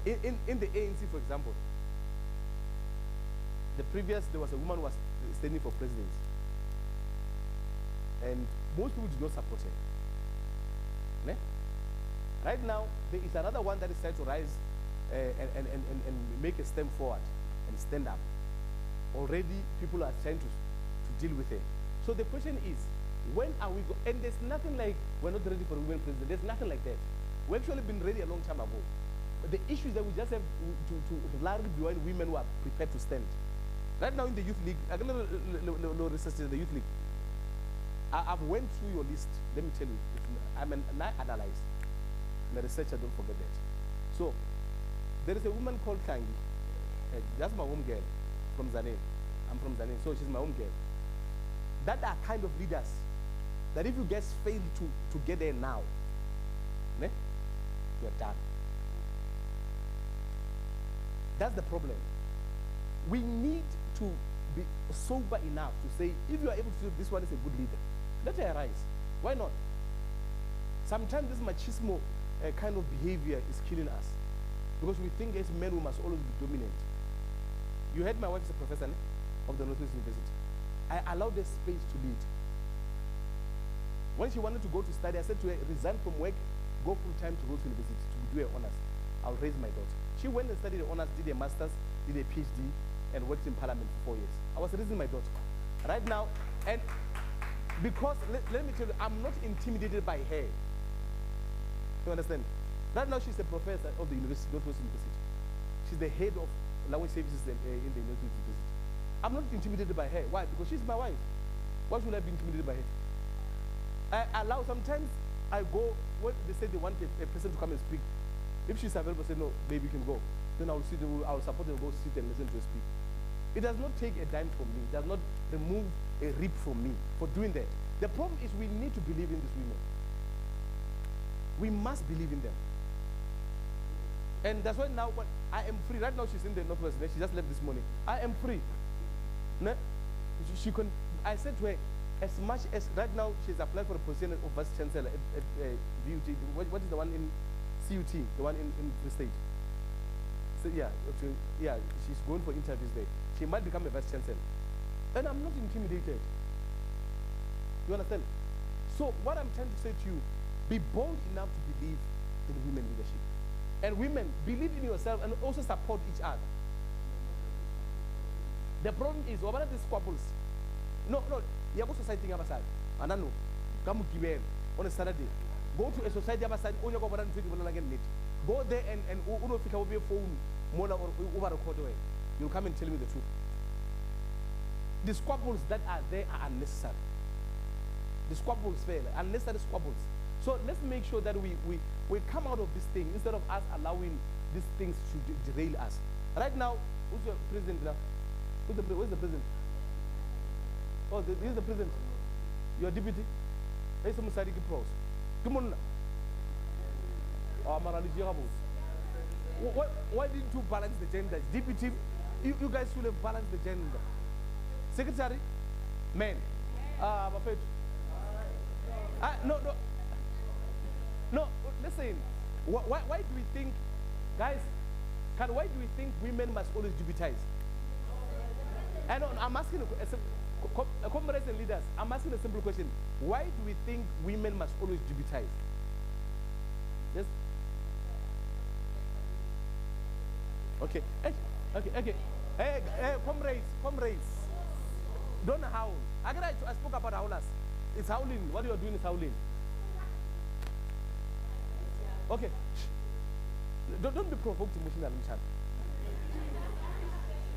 in the ANC, for example, there was a woman who was standing for presidency. And most people do not support her. Ne? Right now, there is another one that is trying to rise and make a step forward and stand up. Already, people are trying to deal with her. So the question is, when are we and there's nothing like, we're not ready for a women president. There's nothing like that. We've actually been ready a long time ago. But the issue is that we just have to rally behind women who are prepared to stand. Right now in the youth league, I can no research in the youth league. I've went through your list. Let me tell you, I'm an analyst. I'm a researcher, don't forget that. So, there is a woman called Kangi. That's my home girl from Zanin. I'm from Zanin, so she's my home girl. That are kind of leaders that if you guys fail to get there now, ne, you're done. That's the problem. We need to be sober enough to say, if you are able to do this one is a good leader, let her arise. Why not? Sometimes this machismo kind of behavior is killing us because we think as men we must always be dominant. You heard my wife is a professor of the Northwest University. I allowed her space to lead. When she wanted to go to study, I said to her, resign from work, go full-time to Rhodes University to do her honors. I'll raise my daughter. She went and studied her honors, did a master's, did a PhD, and worked in parliament for 4 years. I was raising my daughter. Right now, and because, let me tell you, I'm not intimidated by her. You understand? Right now, she's a professor of the Northwest University. She's the head of language services in the Northwest University. I'm not intimidated by her. Why? Because she's my wife. Why should I be intimidated by her? I allow, sometimes I go, when they say they want a person to come and speak, if she's available, say, no, baby, you can go. Then I'll support her, go sit and listen to her speak. It does not take a dime from me. It does not remove a rip from me for doing that. The problem is we need to believe in these women. We must believe in them. And that's why now when I am free. Right now she's in the Northwest. She just left this morning. I am free. Ne? She can. I said to her, as much as right now she's applied for a position of vice chancellor at VUT. What is the one in CUT? The one in the state. So yeah, she's going for interviews there. She might become a vice chancellor. And I'm not intimidated. You understand? So what I'm trying to say to you, be bold enough to believe in women leadership. And women, believe in yourself and also support each other. The problem is, what about these squabbles? No, you have a society on the side. And I know, come on a Saturday. Go to a society on the side, only go Go there and if you have a phone, more over a quarter way. You'll come and tell me the truth. The squabbles that are there are unnecessary. The squabbles fail, unnecessary squabbles. So let's make sure that we come out of this thing instead of us allowing these things to derail us. Right now, who's your president now? Where's the president? Oh, here's the president. Your deputy? Here's some Sadiki Pros. Come on. Oh, why didn't you balance the gender? Deputy, you guys should have balanced the gender. Secretary? Men. I'm afraid. No, listen. Why do we think, guys, why do we think women must always deputize? I'm asking comrades and leaders, I'm asking a simple question. Why do we think women must always deputize? Yes? Okay. Hey, comrades. Don't howl. I spoke about howlers. It's howling. What you are doing is howling. Okay. Don't be provoked emotionally, Mchan.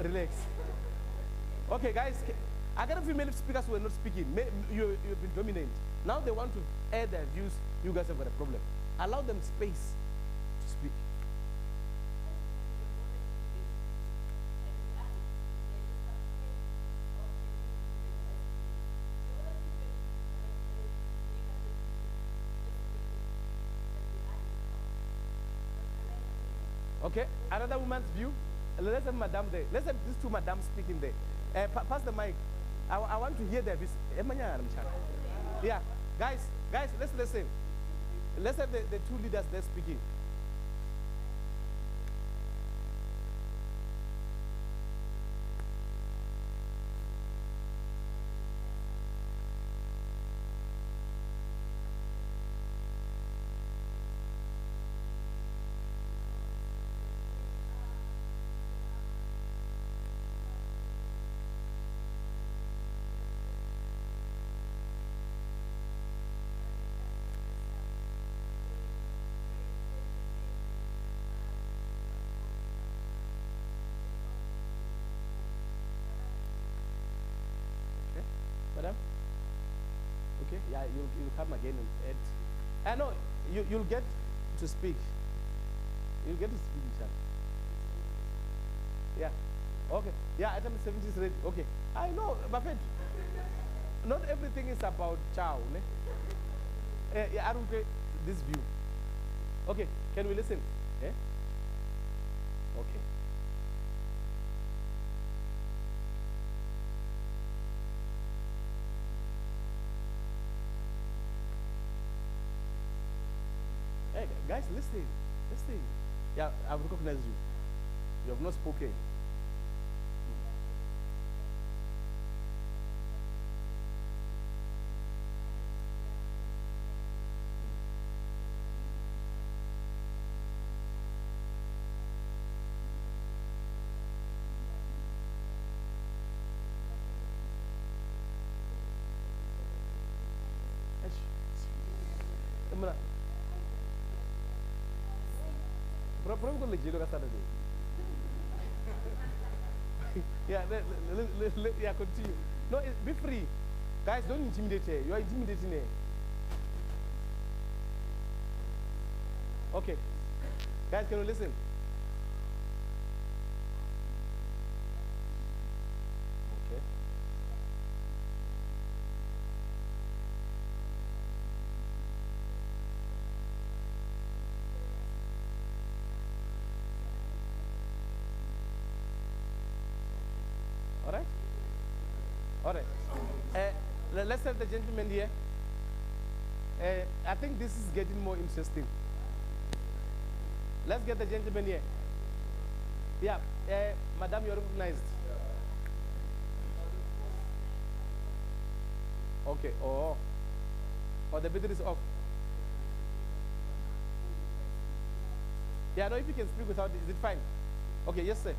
Relax. Okay, guys, I got a few male speakers who are not speaking. You've been dominant. Now they want to air their views. You guys have got a problem. Allow them space to speak. Okay, another woman's view. Let's have Madame there. Let's have these two Madame speaking there. Pass the mic. I want to hear their views. Yeah, guys, let's listen. Let's have the two leaders there speaking. Madam? Okay, yeah, you'll come again and add. No, you'll get to speak. You'll get to speak, Michelle. Yeah. Okay. Yeah, item 70 is ready. Okay. I know, Buffett. Not everything is about chow. Yeah, I don't get this view. Okay, can we listen? Yeah? Okay. Hey, guys, listen. Listen. Yeah, I've recognized you. You have not spoken. Provo con leggero che Saturday. Yeah, yeah, continue. No, be free. Guys, don't intimidate her. You are intimidating her. Okay. Guys, can you listen? Okay. All right? All right. Let's have the gentleman here. I think this is getting more interesting. Let's get the gentleman here. Yeah, Madam, you're recognized. Okay, oh, the battery is off. Yeah, no, if you can speak without, is it fine? Okay, yes, sir.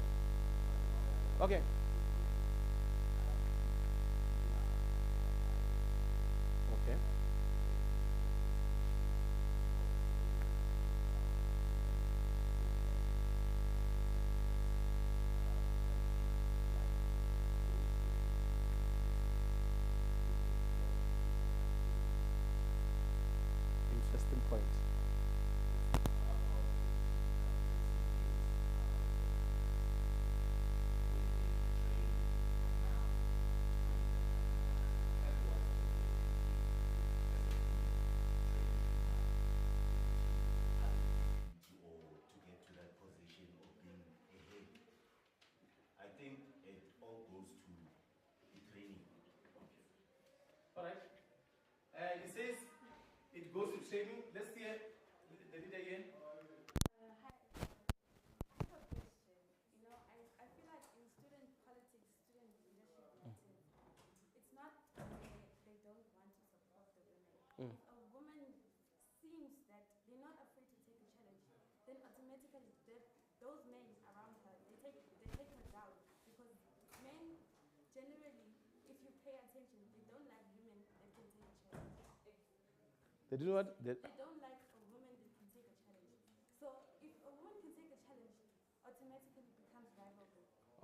Okay. Okay. Interesting point. To get to that position of being ahead. I think it all goes to the training. All right. He says it goes to training. Let's hear the leader again. Hi. I have a question. You know, I feel like in student politics, student leadership meetings, it's not they don't want to support the women. If a woman seems that they're not afraid to take a challenge, then automatically those men around her, they take her down, because men generally, if you pay attention, they don't like women that can take a challenge. They do what? They don't like a woman that can take a challenge. So if a woman can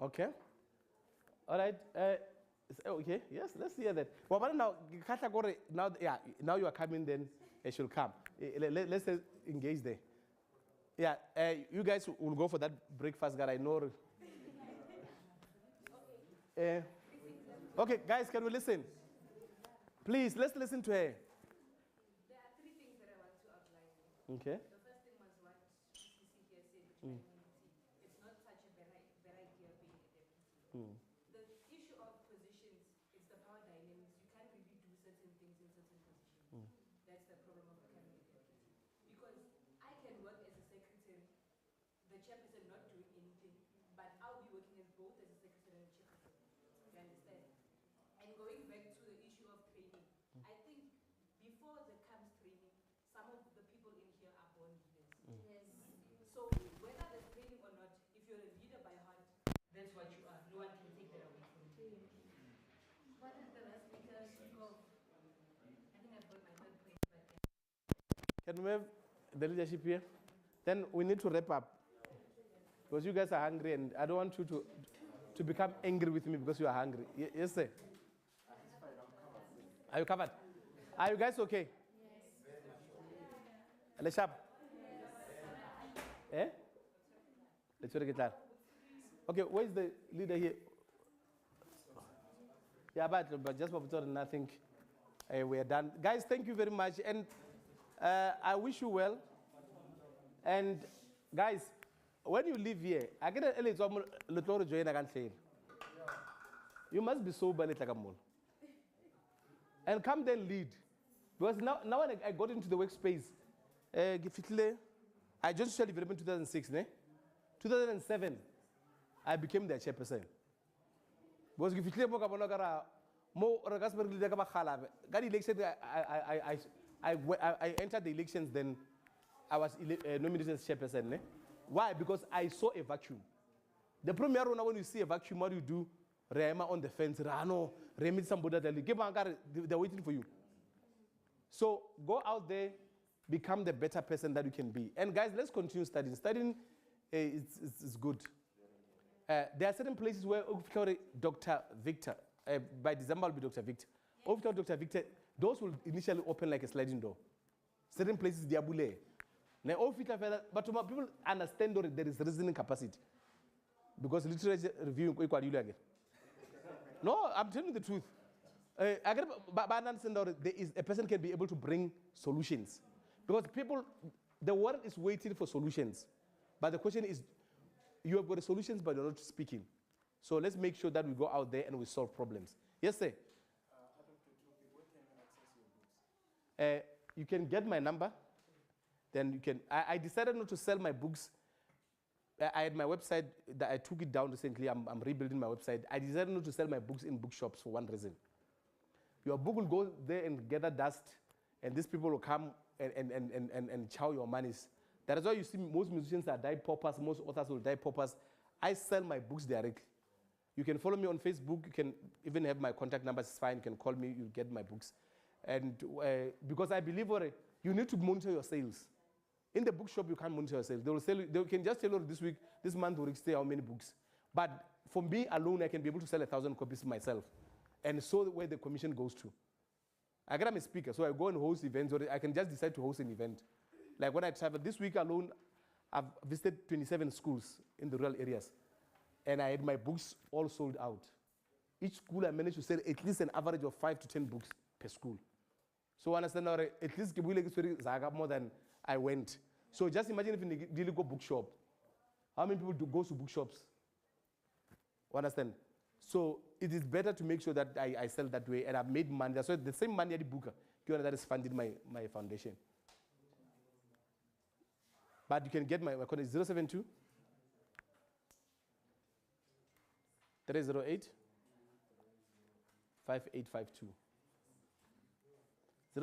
Okay. All right. Okay. Yes. Let's hear that. Well, but now, yeah. Now you are coming. Then it should come. Let's engage there. Yeah. You guys will go for that breakfast, guy. I know. Okay, guys, can we listen? Please, let's listen to her. There are three things that I want to outline. Okay. The first thing was what CC here said, which it's not such a bad idea being a deputy. The issue of positions is the power dynamics. You can't really do certain things in certain positions. That's the problem of becoming a deputy. Because I can work as a secretary, the chairperson not doing anything, but I'll be working as both as a secretary and a chairperson. You understand? And going back to the issue of training, I think before there comes training, some of the people in here are born leaders. Yes. So whether there's training or not, if you're a leader by heart, that's what you are. No one can take that away from you. What is the last speaker speak of? I think I've got my third point, but Can we have the leadership here? Then we need to wrap up. Because you guys are hungry and I don't want you to become angry with me because you are hungry. Yes, sir? Are you covered? Are you guys okay? Yes. Leshap? Eh? Let's get that. Okay, where is the leader here? Yeah, but just for nothing. We are done. Guys, thank you very much. And I wish you well. And guys, when you live here, I get a little join again. You must be sober like a mole. And come then lead. Because now when I got into the workspace, I joined social development in 2006, ne? 2007, I became their chairperson. Because if you look at I entered the elections, then I was nominated as chairperson. Ne? Why? Because I saw a vacuum. The premier role, when you see a vacuum, what do you do? Rema on the fence, Rano, remit somebody, they're waiting for you. So go out there, become the better person that you can be. And guys, let's continue studying. Studying is good. There are certain places where Dr. Victor, by December will be Dr. Victor. After Dr. Victor, those will initially open like a sliding door. Certain places, they are bule. Now, but people understand that there is reasoning capacity. Because literature review again. No, I'm telling you the truth. I understand that there is a person can be able to bring solutions. Because people, the world is waiting for solutions. But the question is, you have got the solutions, but you're not speaking. So let's make sure that we go out there and we solve problems. Yes, sir? Where can you access your books? You can get my number. Then you can. I decided not to sell my books. I had my website that I took it down recently. I'm rebuilding my website. I decided not to sell my books in bookshops for one reason. Your book will go there and gather dust, and these people will come and chow your monies. That is why you see most musicians are die paupers, most authors will die paupers. I sell my books directly. You can follow me on Facebook. You can even have my contact numbers. It's fine. You can call me. You'll get my books. And because I believe you need to monitor your sales. In the bookshop, you can't monitor your sales. They will sell. They can just tell you this month will stay how many books. But for me alone, I can be able to sell 1,000 copies myself, and so where the commission goes to. I'm a speaker, so I go and host events, or I can just decide to host an event. Like when I travel this week alone, I've visited 27 schools in the rural areas, and I had my books all sold out. Each school I managed to sell at least an average of 5 to 10 books per school. So understand, at least more than I went. So just imagine if you really go bookshop. How many people go to bookshops? Understand? So it is better to make sure that I sell that way and I've made money. So the same money at the booker, that is funded my foundation. But you can get my contact 072 308 5852.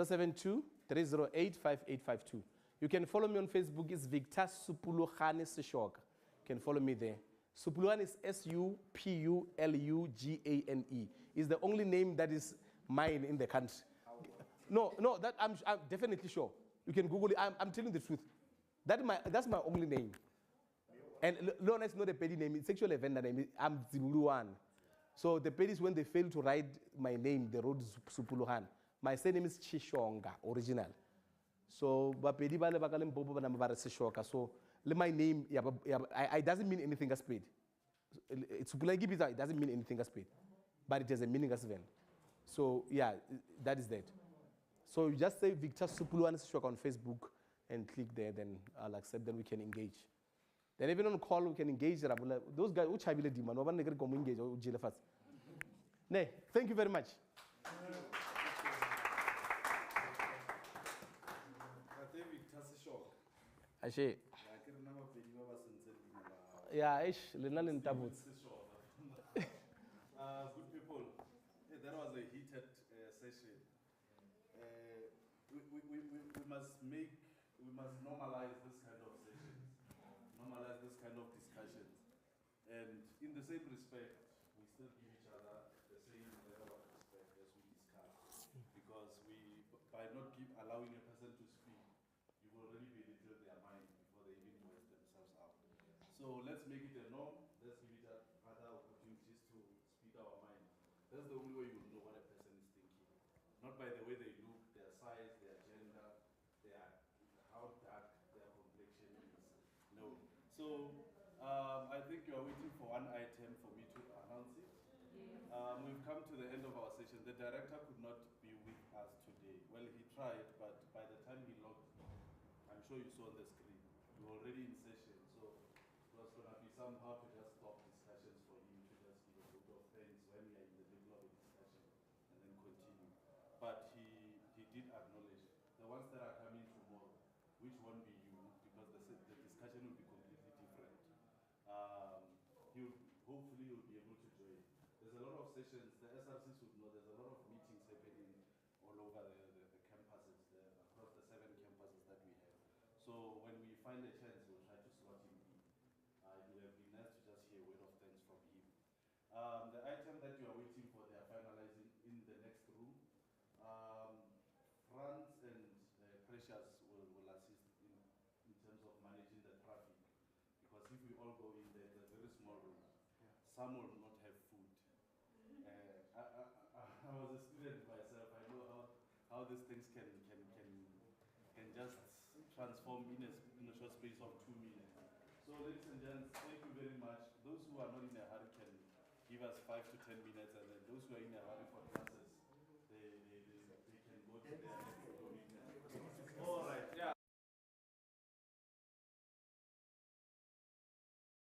072 308 5852. You can follow me on Facebook. It's Victor Supulukhane Seshok. You can follow me there. Supulukhane is Supulugane. It's the only name that is mine in the country. No, that I'm definitely sure. You can Google it. I'm telling the truth. That's my only name. And Lona is not a Pedi name, it's actually a vendor name. I'm Zibuluan. So the Pedis, when they fail to write my name, they wrote Supuluhan. My surname is Chishonga, original. So, but Pedi Bale Bakalem Bobo Namabara Sishoka. So, my name, I doesn't mean anything as paid. It's Supulagi Pizza, it doesn't mean anything as paid. But it has a meaning as well. So, yeah, that is that. So, you just say Victor Supuluan Sishoka on Facebook and click there, then I'll accept, then we can engage. Then even on call, we can engage. Those guys, which I will do, man, one nigga come engage or jail first. Nay, thank you very much. David Tassishok. Ashe, I can remember when you were sent yeah, ish, Lenal in tabuts. Good people, that was a heated session. We must normalize this kind of sessions, normalize this kind of discussions. And in the same respect, we still give each other the same level of respect as we discuss. Because by not allowing a person to speak, you've already belittled their mind before they even voice themselves out. So let's make it a norm. Let's give each other opportunities to speak our mind. That's the only way you will know what a person is thinking. Not by the way they look, their size, their gender, how dark their complexion is. No. So I think you are waiting for one item for me to announce it. We've come to the end of our session. The director could not be with us today. Well, he tried, but by the time he logged in, I'm sure you saw on the screen, we were already in session. So it was going to be somehow to just stop discussions for him to just give a vote of thanks when we are in the middle of a discussion and then continue. But he did acknowledge the ones that are coming tomorrow, which won't be you, because the discussion will be completely different. Hopefully you'll be able to join. There's a lot of sessions, the SRCs would know, there's a lot of meetings happening all over the campuses, across the 7 campuses that we have. So when we find a chance, we'll try to slot him in. It would have been nice to just hear a word of thanks from him. The item that you are waiting for, they are finalizing in the next room. Franz and Precious will assist in terms of managing the traffic. Because if we all go in there, it's a very small room. Some will not have food. I was a student myself. I know how these things can just transform in a short space of 2 minutes. So, ladies and gents, thank you very much. Those who are not in a hurry can give us 5 to 10 minutes, and then those who are in a hurry for classes, they